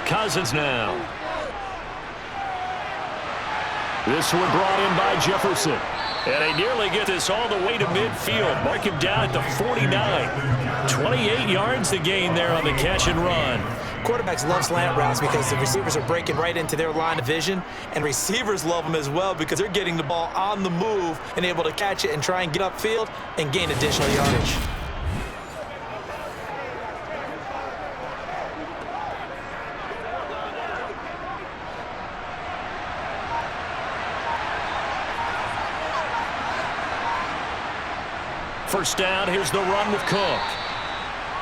Cousins now. This one brought in by Jefferson. And they nearly get this all the way to midfield. Mark him down at the 49. 28 yards to gain there on the catch and run. Quarterbacks love slant routes because the receivers are breaking right into their line of vision, and receivers love them as well because they're getting the ball on the move and able to catch it and try and get upfield and gain additional yardage. First down, here's the run with Cook.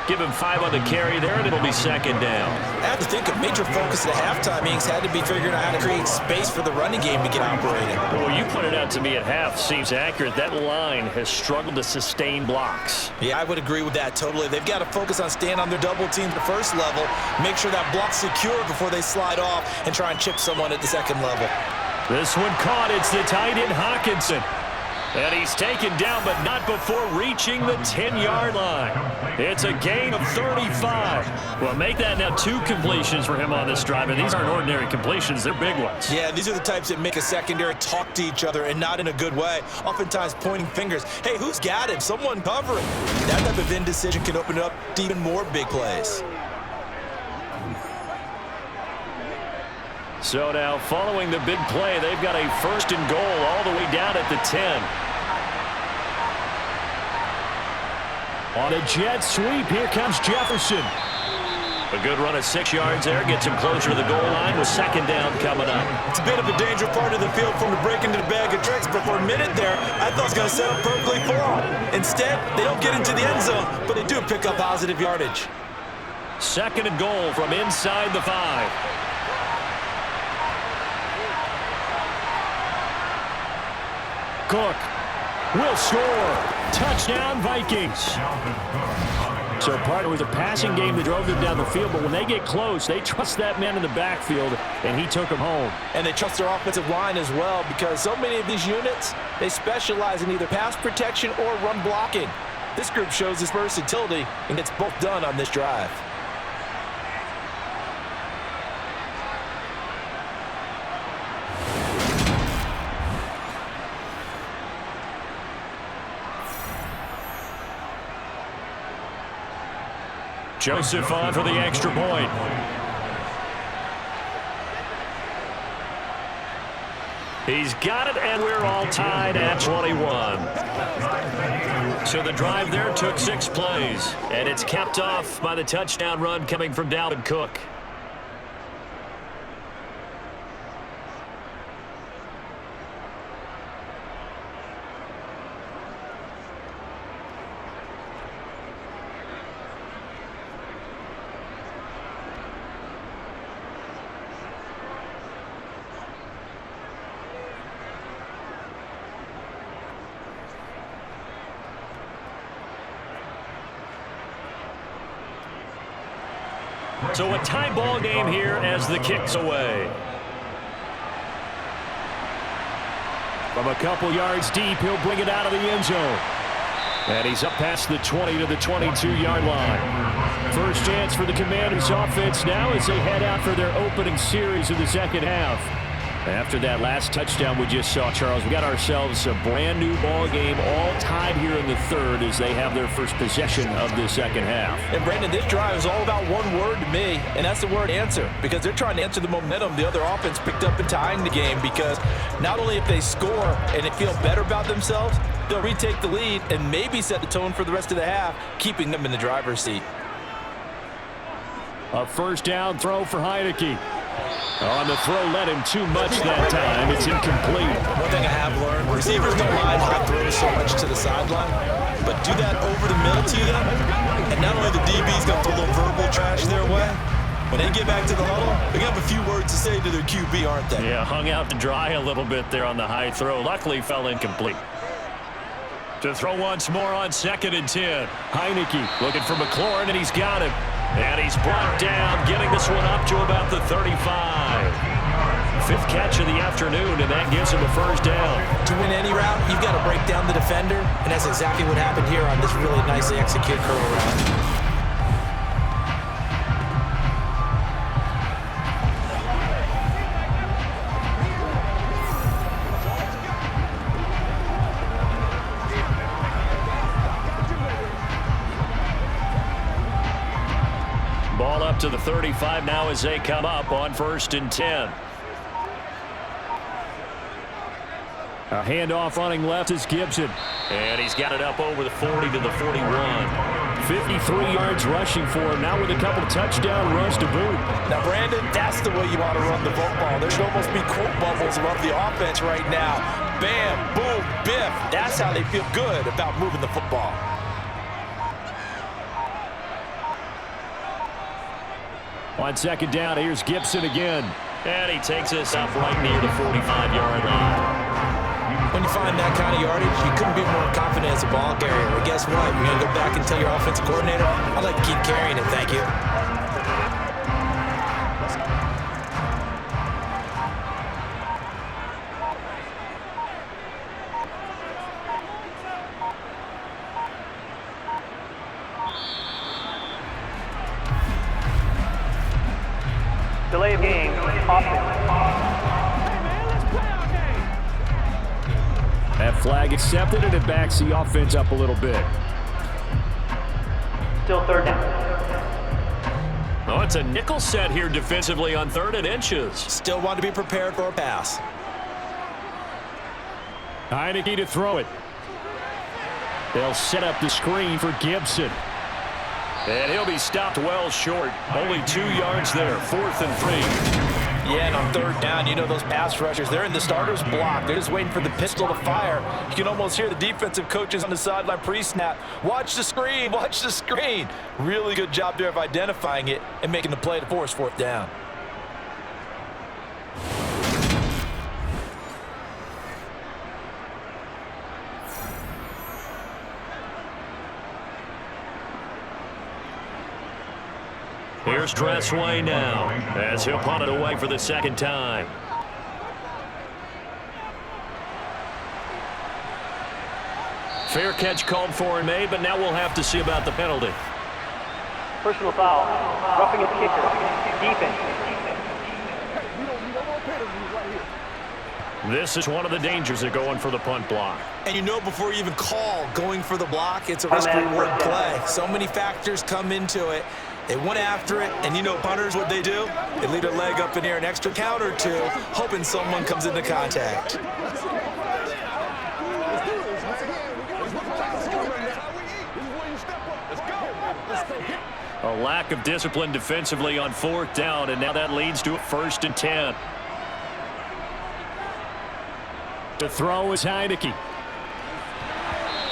Give him 5 on the carry there, and it'll be second down. I have to think a major focus at halftime means had to be figuring out how to create space for the running game to get operating. Well, you pointed out to me at half, seems accurate. That line has struggled to sustain blocks. Yeah, I would agree with that totally. They've got to focus on staying on their double team at the first level, make sure that block's secure before they slide off and try and chip someone at the second level. This one caught. It's the tight end Hawkinson. And he's taken down, but not before reaching the 10-yard line. It's a gain of 35. Well, make that now 2 completions for him on this drive, and these aren't ordinary completions. They're big ones. Yeah, these are the types that make a secondary talk to each other and not in a good way, oftentimes pointing fingers. Hey, who's got him? Someone cover him. That type of indecision can open up to even more big plays. So now, following the big play, they've got a first and goal all the way down at the 10. On a jet sweep, here comes Jefferson. A good run of 6 yards there, gets him closer to the goal line with second down coming up. It's a bit of a dangerous part of the field for him to break into the bag of tricks, but for a minute there, I thought it was going to set up perfectly for him. Instead, they don't get into the end zone, but they do pick up positive yardage. Second and goal from inside the 5. Cook will score. Touchdown, Vikings. So part was a passing game that drove them down the field, but when they get close, they trust that man in the backfield, and he took them home. And they trust their offensive line as well because so many of these units, they specialize in either pass protection or run blocking. This group shows its versatility and gets both done on this drive. Joseph on for the extra point. He's got it, and we're all tied at 21. So the drive there took 6 plays, and it's capped off by the touchdown run coming from Dalvin Cook. So a tie ball game here as the kick's away. From a couple yards deep, he'll bring it out of the end zone. And he's up past the 20 to the 22-yard line. First chance for the Commanders offense now as they head out for their opening series of the second half. After that last touchdown we just saw, Charles, we got ourselves a brand new ball game, all tied here in the third as they have their first possession of the second half. And Brandon, this drive is all about one word to me, and that's the word answer, because they're trying to answer the momentum the other offense picked up in tying the game, because not only if they score and they feel better about themselves, they'll retake the lead and maybe set the tone for the rest of the half, keeping them in the driver's seat. A first down throw for Heineke. On the throw, let him too much that time. It's incomplete. One thing I have learned, receivers don't mind high throws so much to the sideline, but do that over the middle to them, and not only the DB's going to throw a little verbal trash their way, when they get back to the huddle, they're going to have a few words to say to their QB, aren't they? Yeah, hung out to dry a little bit there on the high throw. Luckily, fell incomplete. To throw once more on 2nd and 10. Heineke looking for McLaurin, and he's got him. And he's brought down, getting this one up to about the 35. 5th catch of the afternoon, and that gives him a first down. To win any route, you've got to break down the defender, and that's exactly what happened here on this really nicely executed curl route. up to the 35 now as they come up on 1st and 10. A handoff running left is Gibson. And he's got it up over the 40 to the 41. 53 yards rushing for him, now with a couple of touchdown runs to boot. Now, Brandon, that's the way you want to run the football. There should almost be quote bubbles above the offense right now. Bam, boom, biff. That's how they feel good about moving the football. On 2nd down, here's Gibson again. And he takes us up right near the 45-yard line. When you find that kind of yardage, you couldn't be more confident as a ball carrier. But guess what? You're going to go back and tell your offensive coordinator, I'd like to keep carrying it, thank you. Delay of game, That flag accepted, and it backs the offense up a little bit. Still 3rd down. Oh, it's a nickel set here defensively on 3rd and inches. Still want to be prepared for a pass. Heineke to throw it. They'll set up the screen for Gibson. And he'll be stopped well short. Only 2 yards there, 4th and 3. Yeah, and on 3rd down, you know those pass rushers, they're in the starter's block. They're just waiting for the pistol to fire. You can almost hear the defensive coaches on the sideline pre-snap. Watch the screen, watch the screen. Really good job there of identifying it and making the play to force 4th down. Here's Dressway now as he'll punt it away for the 2nd time. Fair catch called for and made, but now we'll have to see about the penalty. Personal foul. Roughing the kicker. Defense. This is one of the dangers of going for the punt block. And you know before you even call going for the block, it's a risk-reward play. So many factors come into it. They went after it, and you know punters, what they do? They leave their leg up in the air an extra count or two, hoping someone comes into contact. A lack of discipline defensively on 4th down, and now that leads to a 1st and 10. The throw is Heineke.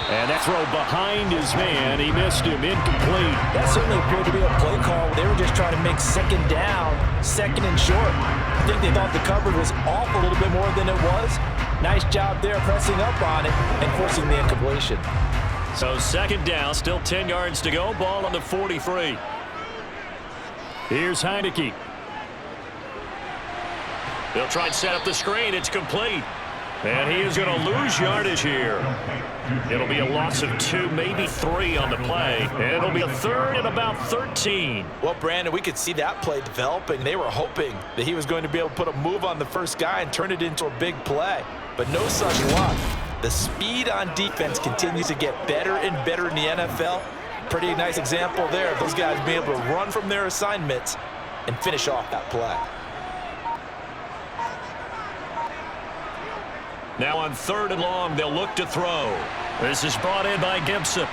And that throw behind his man. He missed him, incomplete. That certainly appeared to be a play call. They were just trying to make 2nd down, 2nd and short. I think they thought the coverage was off a little bit more than it was. Nice job there pressing up on it and forcing the incompletion. So 2nd down, still 10 yards to go. Ball on the 43. Here's Heineke. They'll try and set up the screen. It's complete. And he is going to lose yardage here. It'll be a loss of 2, maybe 3 on the play. And it'll be a 3rd and about 13. Well, Brandon, we could see that play developing. They were hoping that he was going to be able to put a move on the first guy and turn it into a big play. But no such luck. The speed on defense continues to get better and better in the NFL. Pretty nice example there of those guys being able to run from their assignments and finish off that play. Now on 3rd and long, they'll look to throw. This is brought in by Gibson.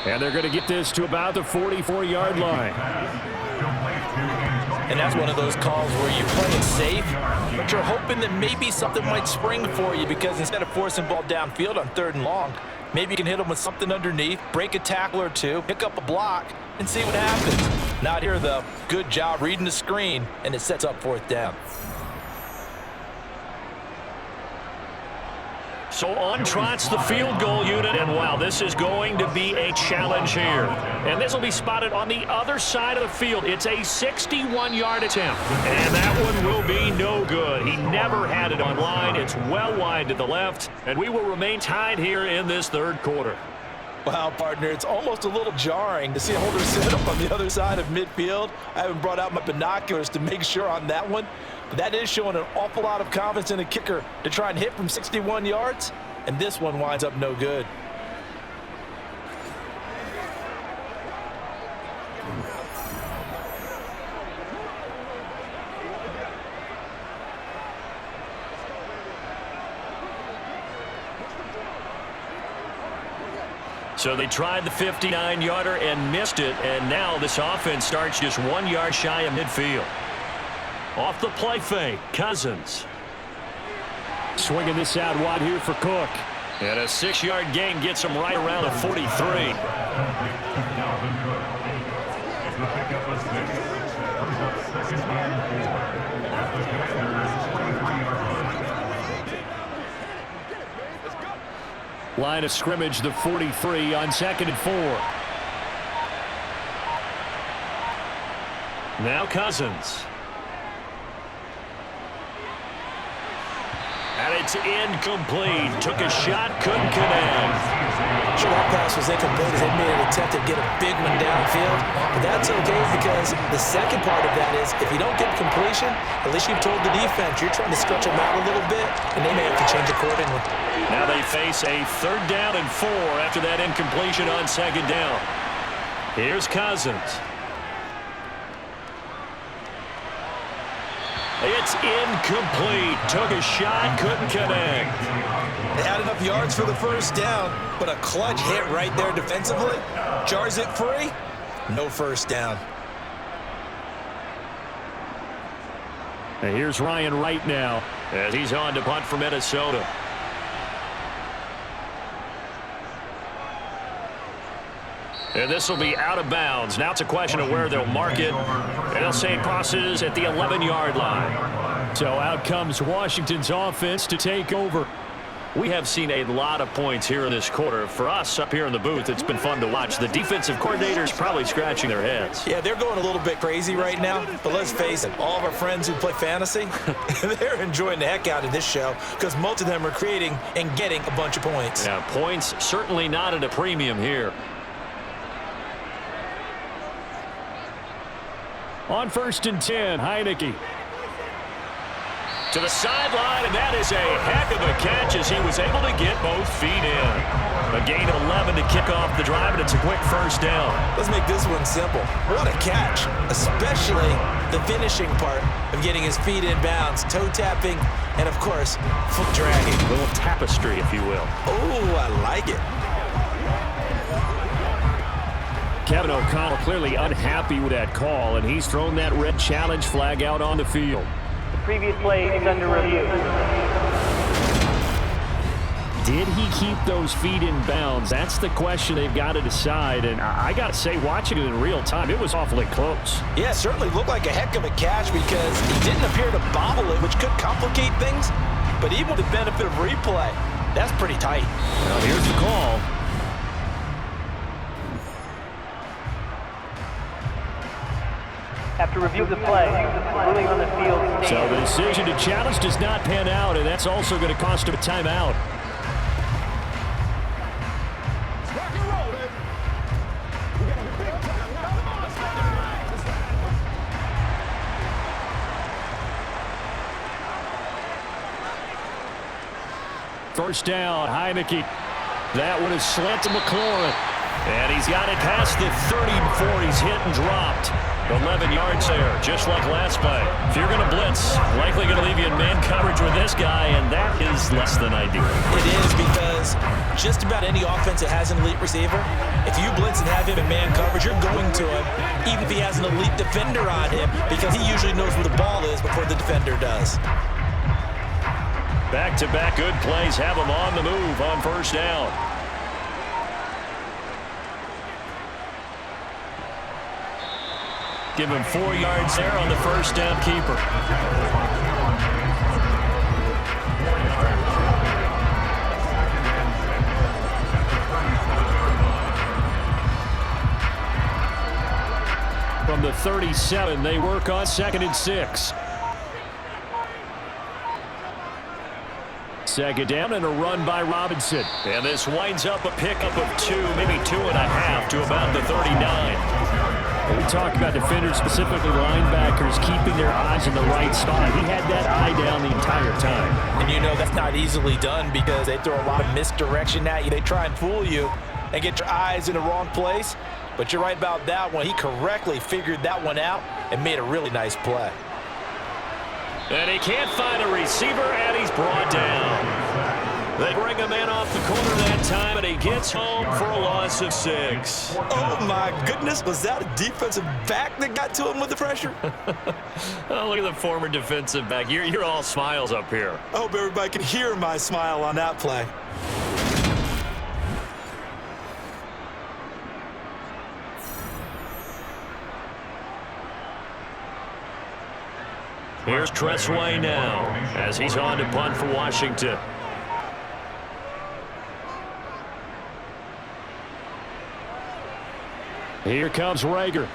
And they're going to get this to about the 44-yard line. And that's one of those calls where you play it safe, but you're hoping that maybe something might spring for you, because instead of forcing the ball downfield on 3rd and long, maybe you can hit them with something underneath, break a tackle or two, pick up a block, and see what happens. Not here, though. Good job reading the screen, and it sets up 4th down. So on trots the field goal unit, and wow, this is going to be a challenge here. And this will be spotted on the other side of the field. It's a 61-yard attempt, and that one will be no good. He never had it on line. It's well wide to the left, and we will remain tied here in this 3rd quarter. Wow, partner, it's almost a little jarring to see a holder sit up on the other side of midfield. I haven't brought out my binoculars to make sure on that one. But that is showing an awful lot of confidence in a kicker to try and hit from 61 yards. And this one winds up no good. So they tried the 59-yarder and missed it, and now this offense starts just 1 yard shy of midfield. Off the play fake, Cousins. Swinging this out wide here for Cook. And a 6-yard gain gets him right around a 43. Line of scrimmage, the 43 on 2nd and 4. Now Cousins. And it's incomplete. Took a shot, couldn't connect. Sure, that pass was incomplete as they made an attempt to get a big one downfield. But that's okay because the second part of that is if you don't get completion, at least you've told the defense you're trying to stretch them out a little bit, and they may have to change accordingly. Now they face a 3rd down and 4 after that incompletion on 2nd down. Here's Cousins. It's incomplete. Took a shot, couldn't connect. They had enough yards for the 1st down, but a clutch hit right there defensively. Jars it free. No 1st down. And here's Ryan Wright now. As he's on to punt for Minnesota. And this will be out of bounds. Now it's a question of where they'll mark it. And they'll say it crosses at the 11-yard line. So out comes Washington's offense to take over. We have seen a lot of points here in this quarter. For us up here in the booth, it's been fun to watch. The defensive coordinators probably scratching their heads. Yeah, they're going a little bit crazy right now. But let's face it, all of our friends who play fantasy, they're enjoying the heck out of this show because most of them are creating and getting a bunch of points. Yeah, points certainly not at a premium here. On 1st and 10, Heineke. To the sideline, and that is a heck of a catch as he was able to get both feet in. A gain of 11 to kick off the drive, and it's a quick 1st down. Let's make this one simple. What a catch, especially the finishing part of getting his feet in bounds, toe tapping, and, of course, foot dragging. A little tapestry, if you will. Oh, I like it. Kevin O'Connell clearly unhappy with that call, and he's thrown that red challenge flag out on the field. The previous play is under review. Did he keep those feet in bounds? That's the question they've got to decide, and I got to say, watching it in real time, it was awfully close. Yeah, it certainly looked like a heck of a catch because he didn't appear to bobble it, which could complicate things, but even with the benefit of replay, that's pretty tight. Now here's the call. After review of the play, ruling on the field stands. So the decision to challenge does not pan out, and that's also going to cost him a timeout. Rock and roll, baby. We got a big time. Come on, let's go. First down, Heineke. That one is slant to McLaurin. And he's got it past the 30 before he's hit and dropped. 11 yards there, just like last play. If you're going to blitz, likely going to leave you in man coverage with this guy, and that is less than ideal. It is because just about any offense that has an elite receiver, if you blitz and have him in man coverage, you're going to him, even if he has an elite defender on him, because he usually knows where the ball is before the defender does. Back-to-back good plays have him on the move on 1st down. Give him 4 yards there on the 1st down keeper. From the 37, they work on 2nd and 6. 2nd down and a run by Robinson. And this winds up a pickup of 2, maybe 2.5 to about the 39. We talk about defenders, specifically linebackers, keeping their eyes in the right spot. He had that eye down the entire time. And you know that's not easily done because they throw a lot of misdirection at you. They try and fool you and get your eyes in the wrong place. But you're right about that one. He correctly figured that one out and made a really nice play. And he can't find a receiver, and he's brought down. They bring him in off the corner that time, and he gets home for a loss of 6. Oh, my goodness. Was that a defensive back that got to him with the pressure? Oh, look at the former defensive back. You're all smiles up here. I hope everybody can hear my smile on that play. Here's Tressway now as he's on to punt for Washington. Here comes Rager.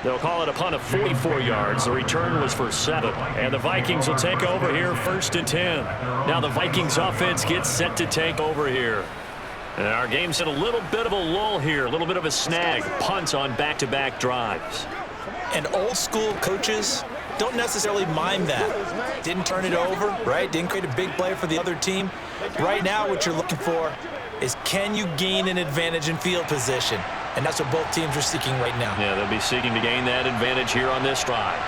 They'll call it a punt of 44 yards. The return was for 7. And the Vikings will take over here 1st and 10. Now the Vikings offense gets set to take over here. And our game's in a little bit of a lull here, a little bit of a snag. Punts on back-to-back drives. And old school coaches don't necessarily mind that. Didn't turn it over, right? Didn't create a big play for the other team. Right now what you're looking for is, can you gain an advantage in field position? And that's what both teams are seeking right now. Yeah, they'll be seeking to gain that advantage here on this drive.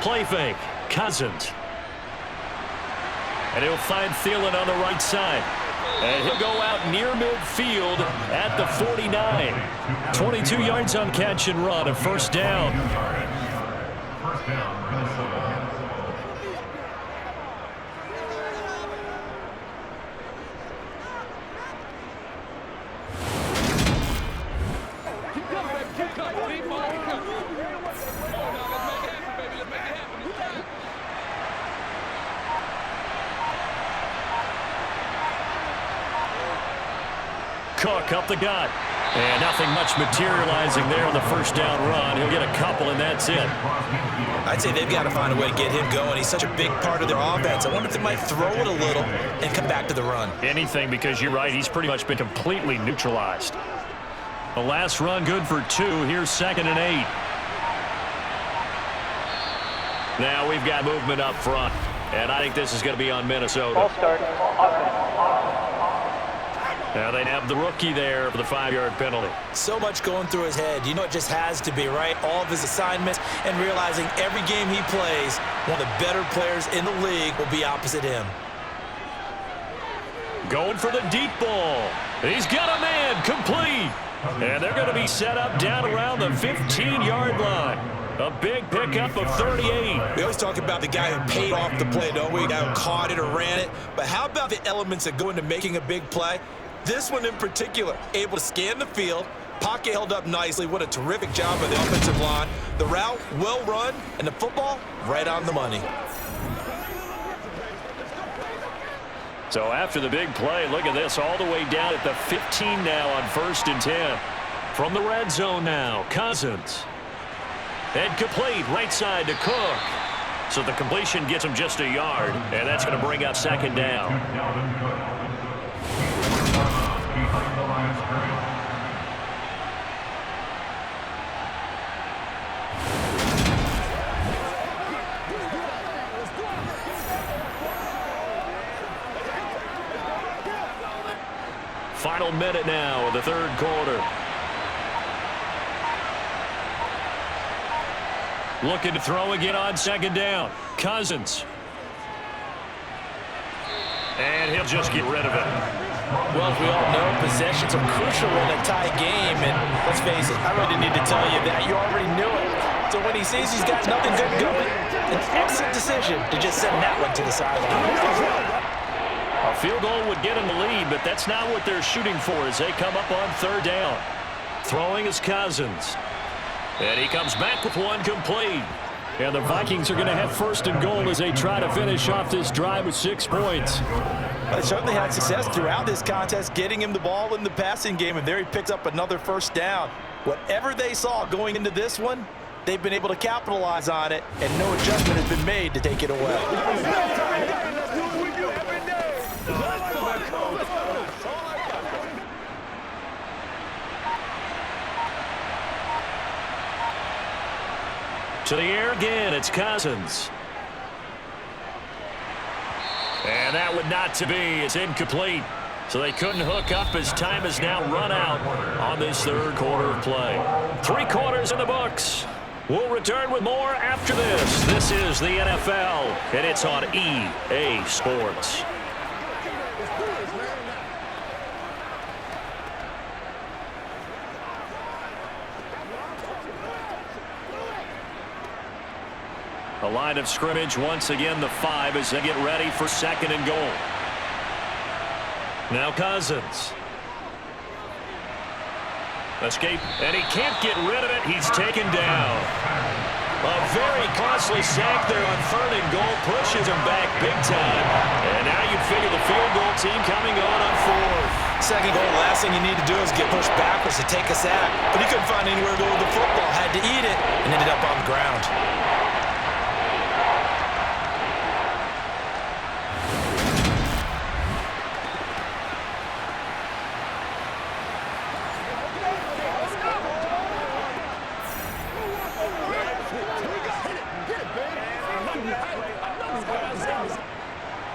Play fake, Cousins. And he'll find Thielen on the right side. And he'll go out near midfield at the 49. 22 yards on catch and run, a 1st down. Cook up the gut. And nothing much materializing there on the 1st down run. He'll get a couple, and that's it. I'd say they've got to find a way to get him going. He's such a big part of their offense. I wonder if they might throw it a little and come back to the run. Anything, because you're right. He's pretty much been completely neutralized. The last run good for 2. Here's 2nd and 8. Now we've got movement up front. And I think this is going to be on Minnesota. Ball start. Offense. Now they have the rookie there for the 5-yard penalty. So much going through his head. You know, it just has to be, right? All of his assignments and realizing every game he plays, one of the better players in the league will be opposite him. Going for the deep ball. He's got a man complete. And they're going to be set up down around the 15-yard line. A big pickup of 38. We always talk about the guy who paid off the play, don't we? The guy who caught it or ran it. But how about the elements that go into making a big play? This one in particular, able to scan the field, pocket held up nicely. What a terrific job by the offensive line. The route, well run, and the football, right on the money. So after the big play, look at this, all the way down at the 15 now on 1st and 10. From the red zone now, Cousins. And complete, right side to Cook. So the completion gets him just a yard, and that's going to bring up 2nd down. Final minute now of the 3rd quarter. Looking to throw again on 2nd down. Cousins. And he'll just get rid of it. Well, as we all know, possessions are crucial in a tie game. And let's face it, I really didn't need to tell you that. You already knew it. So when he sees he's got nothing good going, an excellent decision to just send that one to the sideline. A field goal would get him the lead, but that's not what they're shooting for as they come up on 3rd down. Throwing is Cousins. And he comes back with one complete. And the Vikings are going to have 1st and goal as they try to finish off this drive with 6 points. They certainly had success throughout this contest, getting him the ball in the passing game, and there he picks up another 1st down. Whatever they saw going into this one, they've been able to capitalize on it, and no adjustment has been made to take it away. To the air again, it's Cousins. And that would not to be. It's incomplete. So they couldn't hook up as time has now run out on this 3rd quarter of play. 3 quarters in the books. We'll return with more after this. This is the NFL, and it's on EA Sports. The line of scrimmage once again the 5 as they get ready for 2nd and goal. Now Cousins. Escape, and he can't get rid of it. He's taken down. A very costly sack there on 3rd and goal. Pushes him back big time. And now you'd figure the field goal team coming on 4th. 2nd goal, last thing you need to do is get pushed backwards to take a sack. But he couldn't find anywhere to go with the football. Had to eat it and ended up on the ground.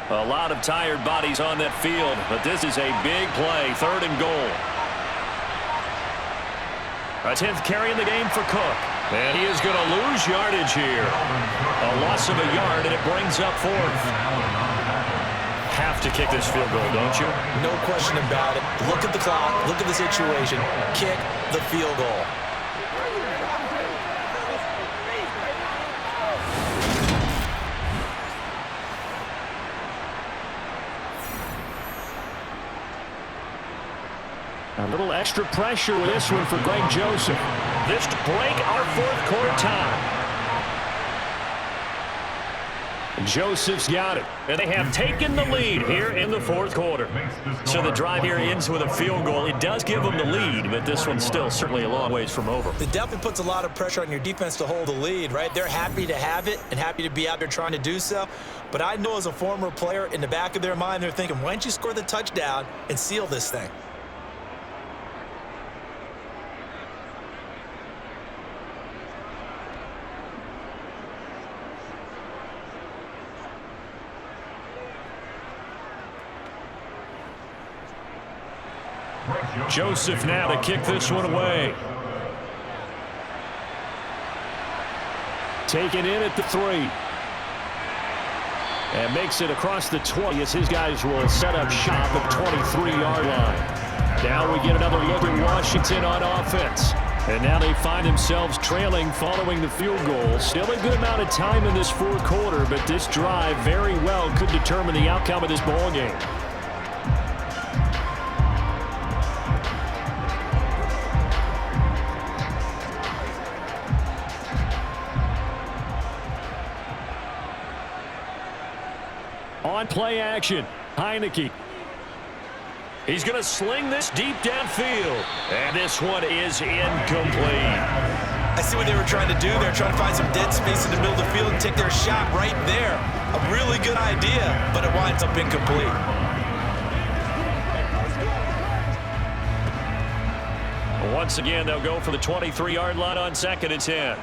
A lot of tired bodies on that field, but this is a big play, 3rd and goal. A 10th carry in the game for Cook. And he is going to lose yardage here. A loss of a yard, and it brings up 4th. Have to kick this field goal, don't you? No question about it. Look at the clock. Look at the situation. Kick the field goal. A little extra pressure with this one for Greg Joseph. This to break our 4th quarter time. Joseph's got it. And they have taken the lead here in the 4th quarter. So the drive here ends with a field goal. It does give them the lead, but this one's still certainly a long ways from over. It definitely puts a lot of pressure on your defense to hold the lead, right? They're happy to have it and happy to be out there trying to do so. But I know as a former player, in the back of their mind, they're thinking, why don't you score the touchdown and seal this thing? Joseph now to kick this one away. Taken in at the 3. And makes it across the 20 as his guys will set up shop at 23-yard line. Now we get another look at Washington on offense. And now they find themselves trailing following the field goal. Still a good amount of time in this 4th quarter, but this drive very well could determine the outcome of this ball game. On play action, Heineke. He's going to sling this deep downfield. And this one is incomplete. I see what they were trying to do. They're trying to find some dead space in the middle of the field and take their shot right there. A really good idea, but it winds up incomplete. Once again, they'll go for the 23-yard line on 2nd and 10.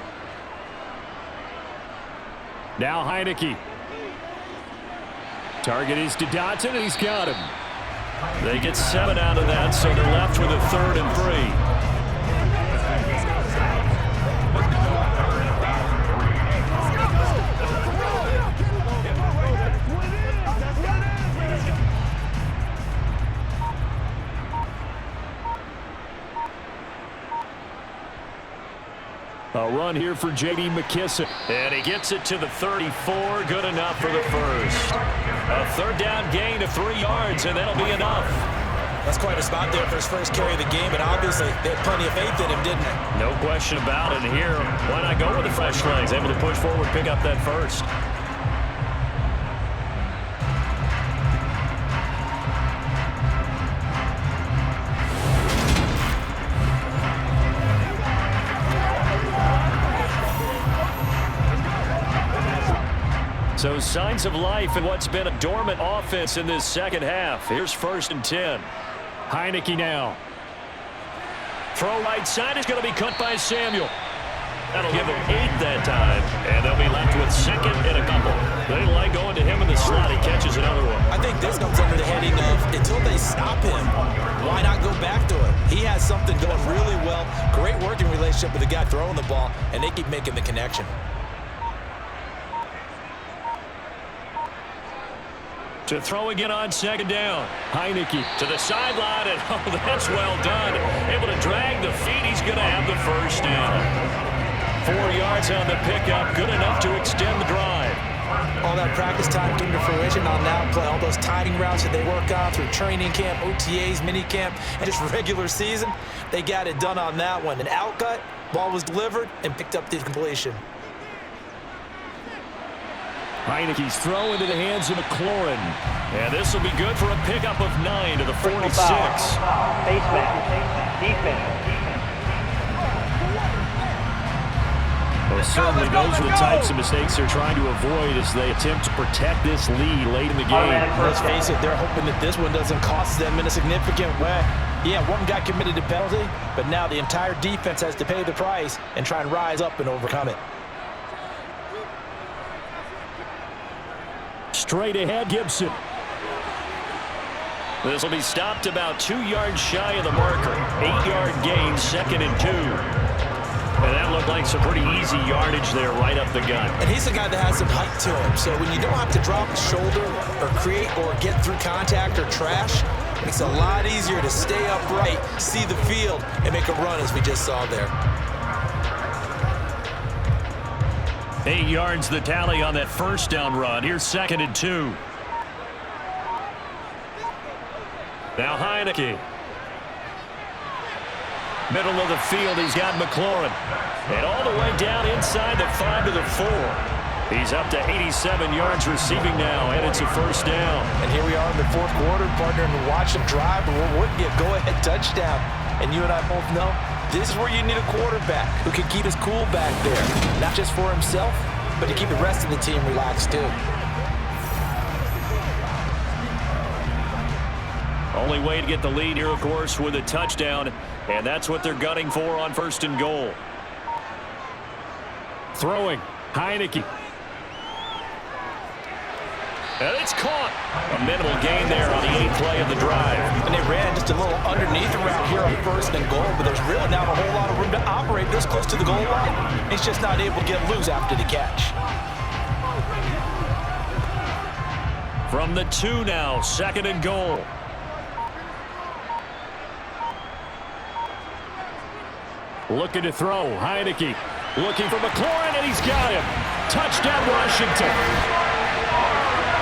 Now Heineke. Target is to Dotson, and he's got him. They get 7 out of that, so they're left with a 3rd and 3. A run here for J.D. McKissick. And he gets it to the 34. Good enough for the first. A 3rd down gain of 3 yards, and that'll be enough. That's quite a spot there for his first carry of the game, but obviously they had plenty of faith in him, didn't they? No question about it. And here, why not go with the fresh legs? Able to push forward, pick up that first. So signs of life in what's been a dormant offense in this 2nd half. Here's 1st and 10. Heineke now. Throw right side is going to be cut by Samuel. That'll give them 8 that time. And they'll be left with 2nd and a couple. They like going to him in the slot. He catches another one. I think this comes under the heading of until they stop him, why not go back to it? He has something going really well. Great working relationship with the guy throwing the ball, and they keep making the connection. To throw again on 2nd down. Heineke to the sideline, and oh, that's well done. Able to drag the feet. He's going to have the 1st down. 4 yards on the pickup, good enough to extend the drive. All that practice time came to fruition on that play. All those timing routes that they work on through training camp, OTAs, mini camp, and just regular season, they got it done on that one. An outcut, ball was delivered, and picked up the completion. Heineke's throw into the hands of McLaurin. And this will be good for a pickup of 9 to the 46. Defense. Well, certainly those are the types of mistakes they're trying to avoid as they attempt to protect this lead late in the game. Let's face it, they're hoping that this one doesn't cost them in a significant way. Yeah, one guy committed a penalty, but now the entire defense has to pay the price and try and rise up and overcome it. Straight ahead, Gibson. This will be stopped about 2 yards shy of the marker. 8-yard gain, 2nd and 2. And that looked like some pretty easy yardage there right up the gut. And he's a guy that has some height to him, so when you don't have to drop a shoulder or create or get through contact or trash, it makes it a lot easier to stay upright, see the field, and make a run as we just saw there. 8 yards the tally on that first down run. Here's 2nd and 2. Now Heineke. Middle of the field, he's got McLaurin. And all the way down inside the 5 to the 4. He's up to 87 yards receiving now, and it's a first down. And here we are in the fourth quarter, partner, and watch him drive, but we wouldn't get go-ahead touchdown. And you and I both know this is where you need a quarterback who can keep his cool back there, not just for himself, but to keep the rest of the team relaxed too. Only way to get the lead here, of course, with a touchdown, and that's what they're gunning for on 1st and goal. Throwing, Heineke. And it's caught. A minimal gain there on the 8th play of the drive. And they ran just a little underneath around here on 1st and goal, but there's really not a whole lot of room to operate this close to the goal line. He's just not able to get loose after the catch. From the 2 now, 2nd and goal. Looking to throw, Heineke. Looking for McLaurin, and he's got him. Touchdown, Washington.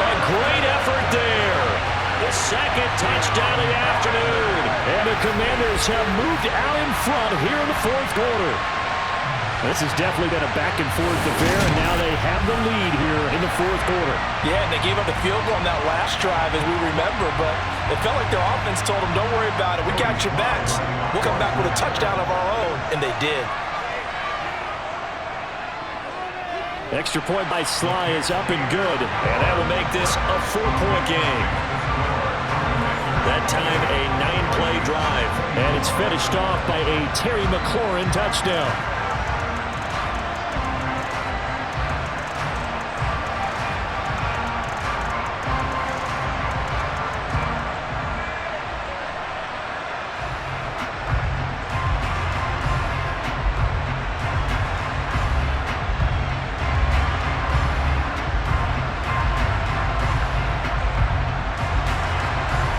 A great effort there. The 2nd touchdown of the afternoon. And the Commanders have moved out in front here in the 4th quarter. This has definitely been a back-and-forth affair, and now they have the lead here in the 4th quarter. Yeah, and they gave up the field goal on that last drive, as we remember, but it felt like their offense told them, don't worry about it. We got your backs. We'll come back with a touchdown of our own, and they did. Extra point by Sly is up and good. And that will make this a 4-point game. That time a 9-play drive. And it's finished off by a Terry McLaurin touchdown.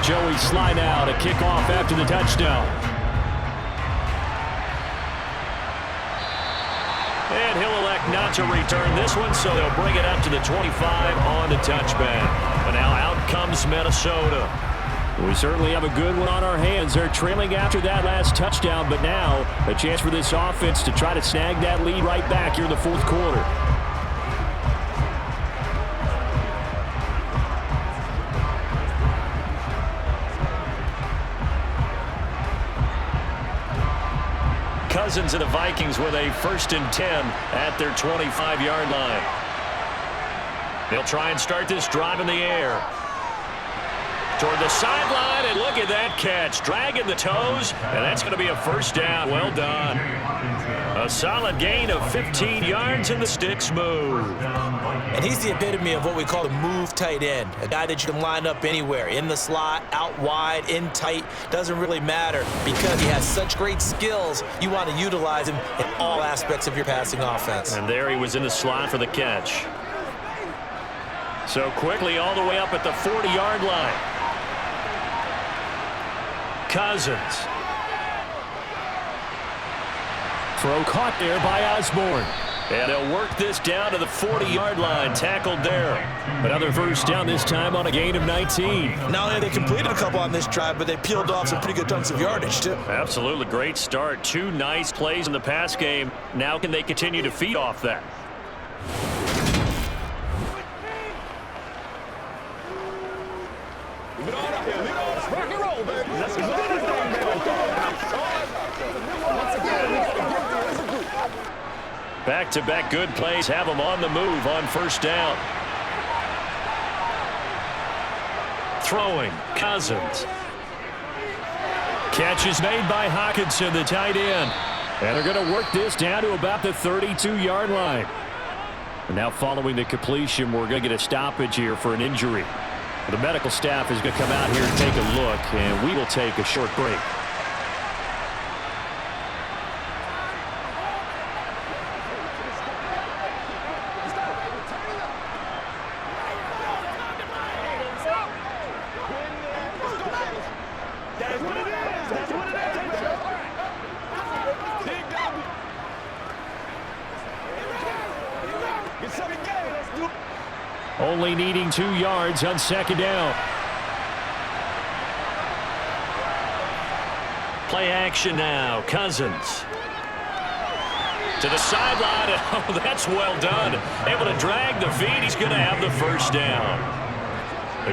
Joey Sly now to kick off after the touchdown. And he'll elect not to return this one, so they'll bring it up to the 25 on the touchback. And now out comes Minnesota. We certainly have a good one on our hands. They're trailing after that last touchdown, but now a chance for this offense to try to snag that lead right back here in the 4th quarter. Cousins and the Vikings with a 1st and 10 at their 25-yard line. They'll try and start this drive in the air. Toward the sideline, and look at that catch. Dragging the toes, and that's going to be a first down. Well done. A solid gain of 15 yards, and the sticks move. And he's the epitome of what we call a move tight end. A guy that you can line up anywhere. In the slot, out wide, in tight. Doesn't really matter because he has such great skills. You want to utilize him in all aspects of your passing offense. And there he was in the slot for the catch. So quickly all the way up at the 40-yard line. Cousins. Throw caught there by Osborne. And they'll work this down to the 40-yard line, tackled there. Another first down this time on a gain of 19. Not only they completed a couple on this drive, but they peeled off some pretty good chunks of yardage, too. Absolutely great start. 2 nice plays in the pass game. Now can they continue to feed off that? Rock and roll, baby. Let's go. Back-to-back good plays have them on the move on first down. Throwing, Cousins. Catch is made by Hawkinson, the tight end. And they're going to work this down to about the 32-yard line. And now following the completion, we're going to get a stoppage here for an injury. The medical staff is going to come out here and take a look, and we will take a short break. Only needing 2 yards on second down. Play action now. Cousins. To the sideline. Oh, that's well done. Able to drag the feet. He's going to have the first down.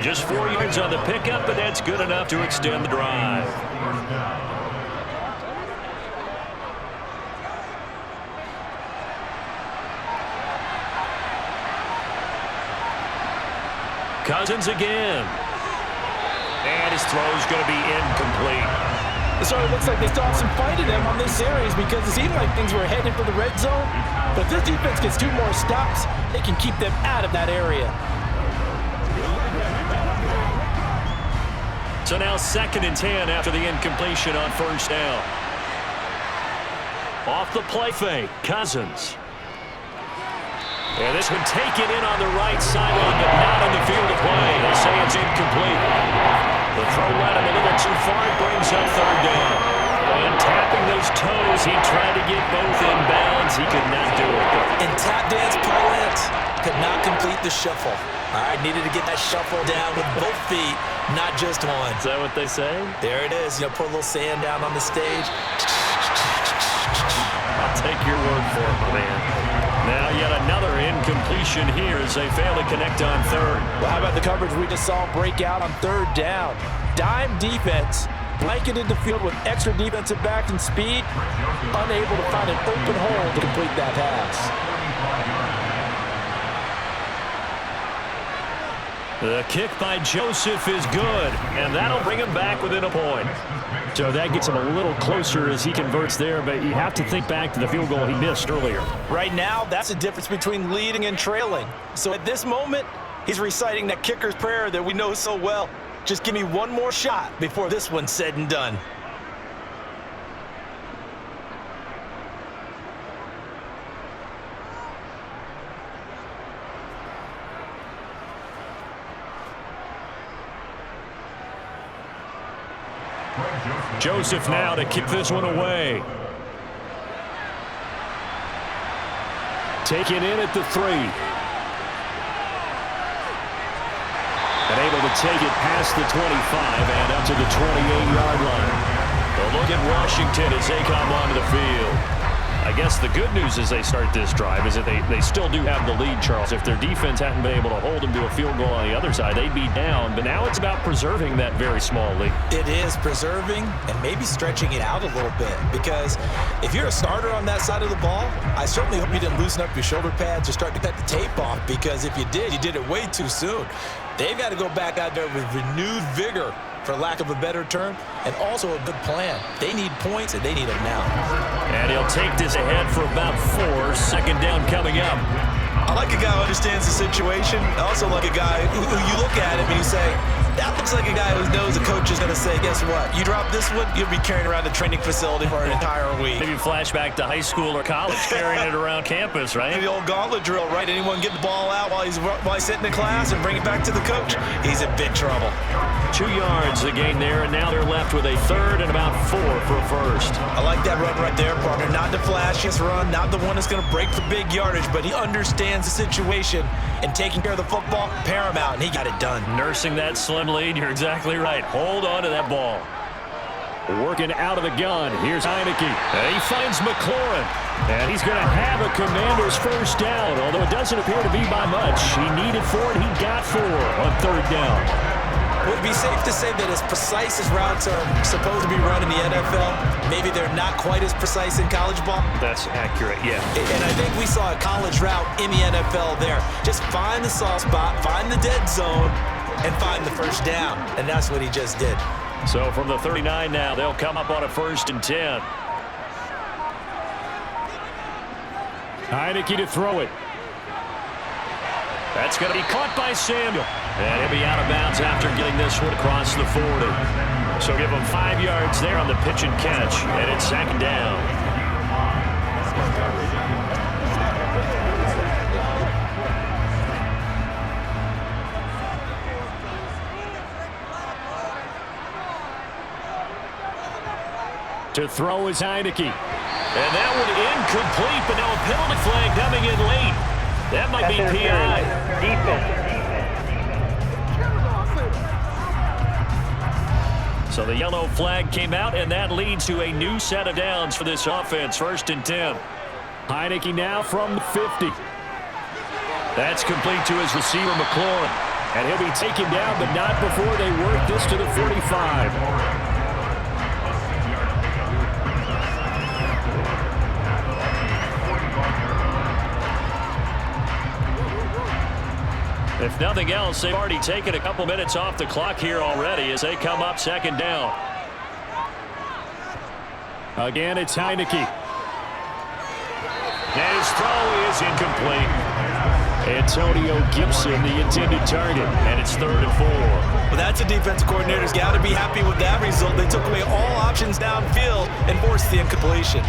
Just 4 yards on the pickup, but that's good enough to extend the drive. Cousins again. And his throw's going to be incomplete. So it looks like they still have some fight in them on this series because it seemed like things were headed for the red zone. But if this defense gets 2 more stops, they can keep them out of that area. So now 2nd and 10 after the incompletion on first down. Off the play fake, Cousins. And this one taken in on the right sideline, but not in the field of play. They say it's incomplete. The throw led him a little too far. It brings up 3rd down. And tapping those toes, he tried to get both in bounds. He could not do it. In tap dance parlance, could not complete the shuffle. All right, needed to get that shuffle down with both feet, not just one. Is that what they say? There it is. You know, put a little sand down on the stage. I'll take your word for it, my man. Now yet another incompletion here as they fail to connect on 3rd. Well, how about the coverage we just saw break out on 3rd down? Dime defense, blanketed the field with extra defensive back and speed, unable to find an open hole to complete that pass. The kick by Joseph is good, and that'll bring him back within a point. So that gets him a little closer as he converts there, but you have to think back to the field goal he missed earlier. Right now, that's the difference between leading and trailing. So at this moment, he's reciting that kicker's prayer that we know so well. Just give me one more shot before this one's said and done. Joseph now to kick this one away. Taken in at the 3. And able to take it past the 25 and up to the 28-yard line. But look at Washington as they come onto the field. I guess the good news as they start this drive is that they still do have the lead, Charles. If their defense hadn't been able to hold them to a field goal on the other side, they'd be down. But now it's about preserving that very small lead. It is preserving and maybe stretching it out a little bit, because if you're a starter on that side of the ball, I certainly hope you didn't loosen up your shoulder pads or start to cut the tape off, because if you did it way too soon. They've got to go back out there with renewed vigor, for lack of a better term, and also a good plan. They need points, and they need them now. And he'll take this ahead for about 4. 2nd down coming up. I like a guy who understands the situation. I also like a guy who you look at him and you say, That looks like a guy who knows a coach is going to say, guess what? You drop this one, you'll be carrying around the training facility for an entire week. Maybe flashback to high school or college, carrying it around campus, right? The old gauntlet drill, right? Anyone get the ball out while he's sitting in class and bring it back to the coach? He's in big trouble. 2 yards the gain there, and now they're left with a third and about 4 for a first. I like that run right there, partner. Not the flashiest run, not the one that's going to break for big yardage, but he understands the situation, and taking care of the football, paramount, and he got it done. Nursing that slim lead, you're exactly right. Hold on to that ball. Working out of the gun. Here's Heineke. And he finds McLaurin. And he's going to have a Commander's first down, although it doesn't appear to be by much. He needed 4, and he got 4 on third down. Would it be safe to say that as precise as routes are supposed to be run in the NFL, maybe they're not quite as precise in college ball? That's accurate, yeah. And I think we saw a college route in the NFL there. Just find the soft spot, find the dead zone, and find the first down. And that's what he just did. So from the 39 now, they'll come up on a 1st and 10. Heineke to throw it. That's going to be caught by Samuel. And he'll be out of bounds after getting this one across the 40. So give him 5 yards there on the pitch and catch. And it's 2nd down. To throw is Heineke. And that one incomplete, but now a penalty flag coming in late. That might be PI. So the yellow flag came out, and that leads to a new set of downs for this offense. 1st and 10. Heineke now from the 50. That's complete to his receiver, McLaurin. And he'll be taken down, but not before they work this to the 45. If nothing else, they've already taken a couple minutes off the clock here already as they come up 2nd down. Again, it's Heineke. And his throw is incomplete. Antonio Gibson, the intended target. And it's 3rd and 4. Well, that's a defensive coordinator's got to be happy with that result. They took away all options downfield and forced the incompletion.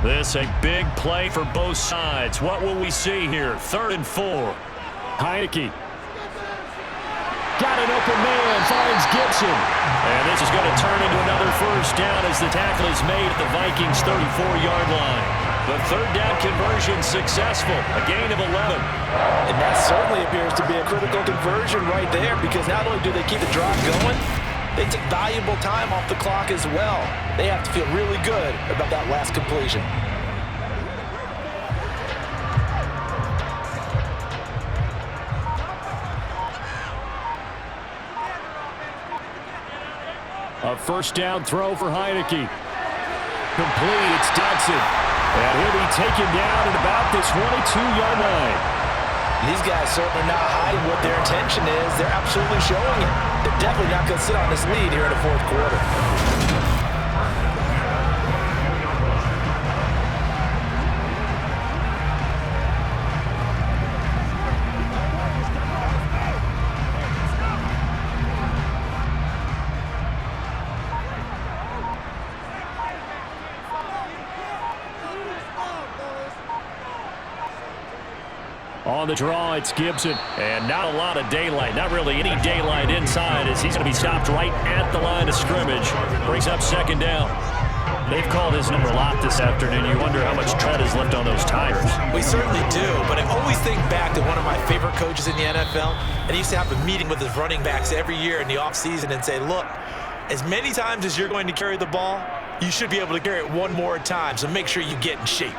This a big play for both sides. What will we see here? 3rd and 4. Heineke. Got an open man, finds Gibson. And this is going to turn into another first down as the tackle is made at the Vikings' 34-yard line. The 3rd down conversion successful, a gain of 11. And that certainly appears to be a critical conversion right there, because not only do they keep the drive going, they take valuable time off the clock as well. They have to feel really good about that last completion. A first down throw for Heineke. Complete, it's Dodson. And he'll be taken down at about the 22-yard line. These guys certainly not hiding what their intention is. They're absolutely showing it. They're definitely not going to sit on this lead here in the 4th quarter. On the draw, it's Gibson. And not a lot of daylight, not really any daylight inside, as he's going to be stopped right at the line of scrimmage. Brings up 2nd down. They've called his number a lot this afternoon. You wonder how much tread is left on those tires. We certainly do, but I always think back to one of my favorite coaches in the NFL, and he used to have a meeting with his running backs every year in the offseason and say, look, as many times as you're going to carry the ball, you should be able to carry it one more time, so make sure you get in shape.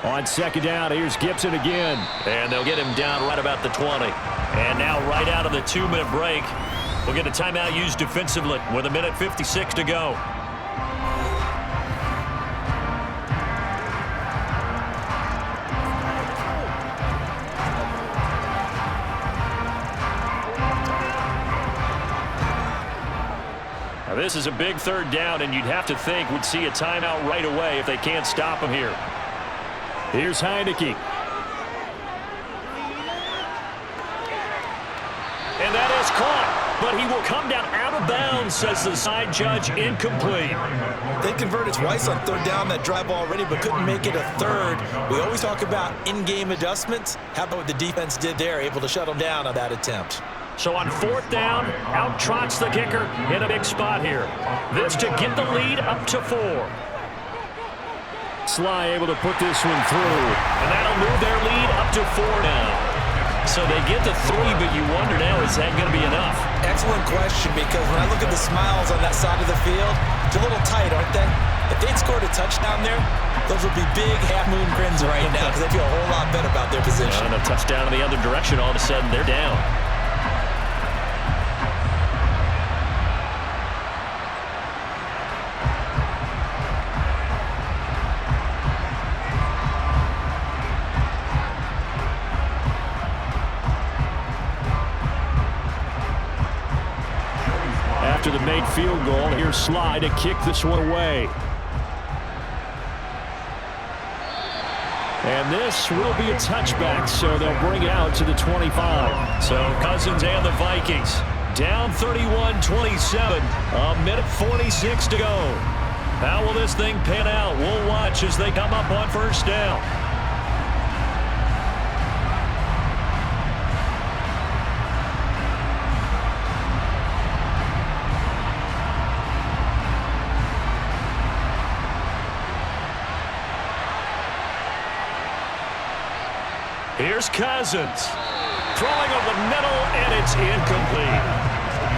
On 2nd down, here's Gibson again. And they'll get him down right about the 20. And now right out of the 2-minute break, we'll get a timeout used defensively with 1:56 to go. Now this is a big 3rd down, and you'd have to think would see a timeout right away if they can't stop him here. Here's Heineke. And that is caught, but he will come down out of bounds, says the side judge, incomplete. They converted twice on third down that drive already, but couldn't make it a third. We always talk about in-game adjustments. How about what the defense did there, able to shut them down on that attempt? So on fourth down, out trots the kicker in a big spot here. This to get the lead up to 4. Sly able to put this one through, and that'll move their lead up to 4 now. So they get the 3, but you wonder now, is that going to be enough? Excellent question, because when I look at the smiles on that side of the field, it's a little tight, aren't they? If they'd scored a touchdown there, those would be big half-moon grins right now because they feel a whole lot better about their position. And a touchdown in the other direction, all of a sudden they're down. After the made field goal, here's Sly to kick this one away. And this will be a touchback, so they'll bring it out to the 25. So Cousins and the Vikings down 31-27, a minute 46 to go. How will this thing pan out? We'll watch as they come up on first down. Here's Cousins. Throwing over the middle, and it's incomplete.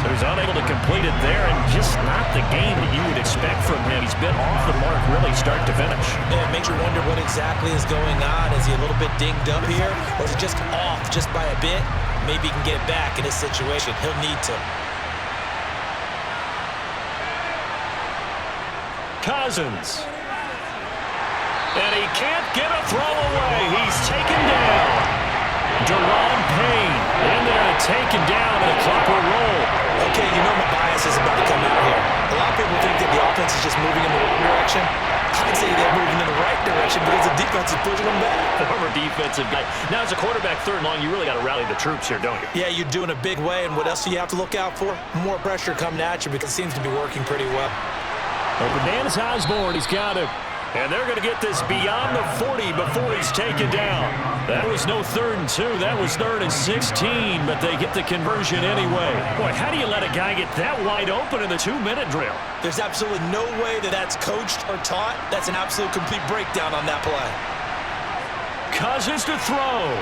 So he's unable to complete it there, and just not the game that you would expect from him. He's been off the mark really start to finish. Yeah, it makes you wonder what exactly is going on. Is he a little bit dinged up here, or is it just off just by a bit? Maybe he can get it back in this situation. He'll need to. Cousins. And he can't get a throw away. He's taken down. Deron Payne in there to take it down, and the clock will roll. Okay, you know my bias is about to come out here. A lot of people think that the offense is just moving in the wrong direction. I'd say they're moving in the right direction because the defense is pushing them back. Former defensive guy. Now, as a quarterback, third and long, you really got to rally the troops here, don't you? Yeah, you're doing a big way, and what else do you have to look out for? More pressure coming at you because it seems to be working pretty well. Over Dennis Osborne, he's got it. And they're going to get this beyond the 40 before he's taken down. That was no 3rd and 2. That was 3rd and 16, but they get the conversion anyway. Boy, how do you let a guy get that wide open in the 2-minute drill? There's absolutely no way that that's coached or taught. That's an absolute complete breakdown on that play. Cousins to throw.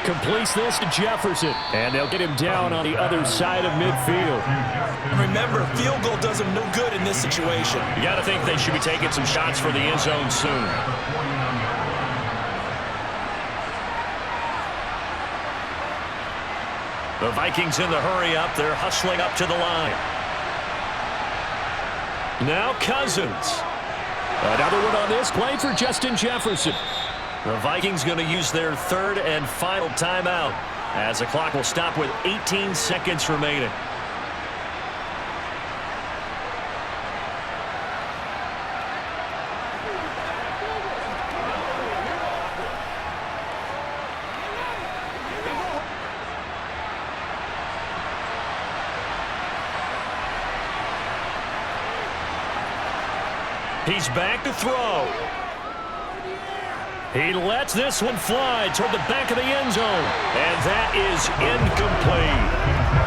Completes this to Jefferson, and they'll get him down on the other side of midfield. And remember, field goal does them no good in this situation. You got to think they should be taking some shots for the end zone soon. The Vikings in the hurry up. They're hustling up to the line. Now Cousins. Another one on this play for Justin Jefferson. The Vikings going to use their 3rd and final timeout as the clock will stop with 18 seconds remaining. He's back to throw. He lets this one fly toward the back of the end zone. And that is incomplete.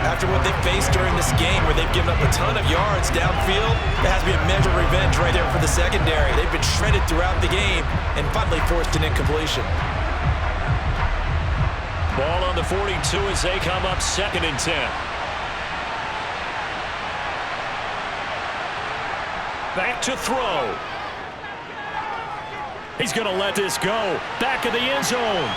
After what they faced during this game where they've given up a ton of yards downfield, there has to be a measure of revenge right there for the secondary. They've been shredded throughout the game and finally forced an incompletion. Ball on the 42 as they come up 2nd and 10. Back to throw. He's going to let this go. Back of the end zone.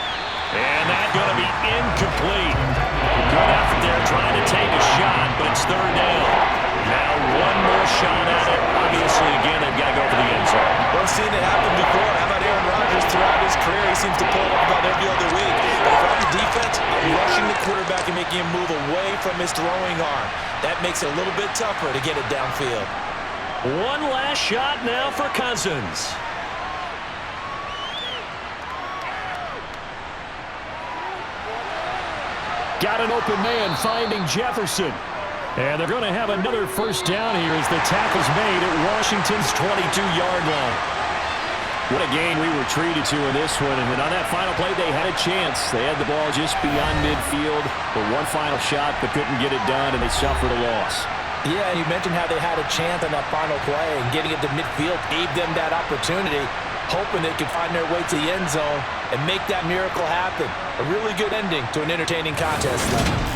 And that's going to be incomplete. Good effort there trying to take a shot, but it's 3rd down. Now one more shot at it. Obviously, again, they've got to go for the end zone. We've seen it happen before. How about Aaron Rodgers throughout his career? He seems to pull it up about every other week. But if I'm the defense, I'm rushing the quarterback and making him move away from his throwing arm. That makes it a little bit tougher to get it downfield. One last shot now for Cousins. Got an open man finding Jefferson. And they're going to have another first down here as the tackle's made at Washington's 22-yard line. What a game we were treated to in this one. And on that final play, they had a chance. They had the ball just beyond midfield for one final shot, but couldn't get it done, and they suffered a loss. Yeah, you mentioned how they had a chance on that final play, and getting it to midfield gave them that opportunity, hoping they could find their way to the end zone and make that miracle happen. A really good ending to an entertaining contest.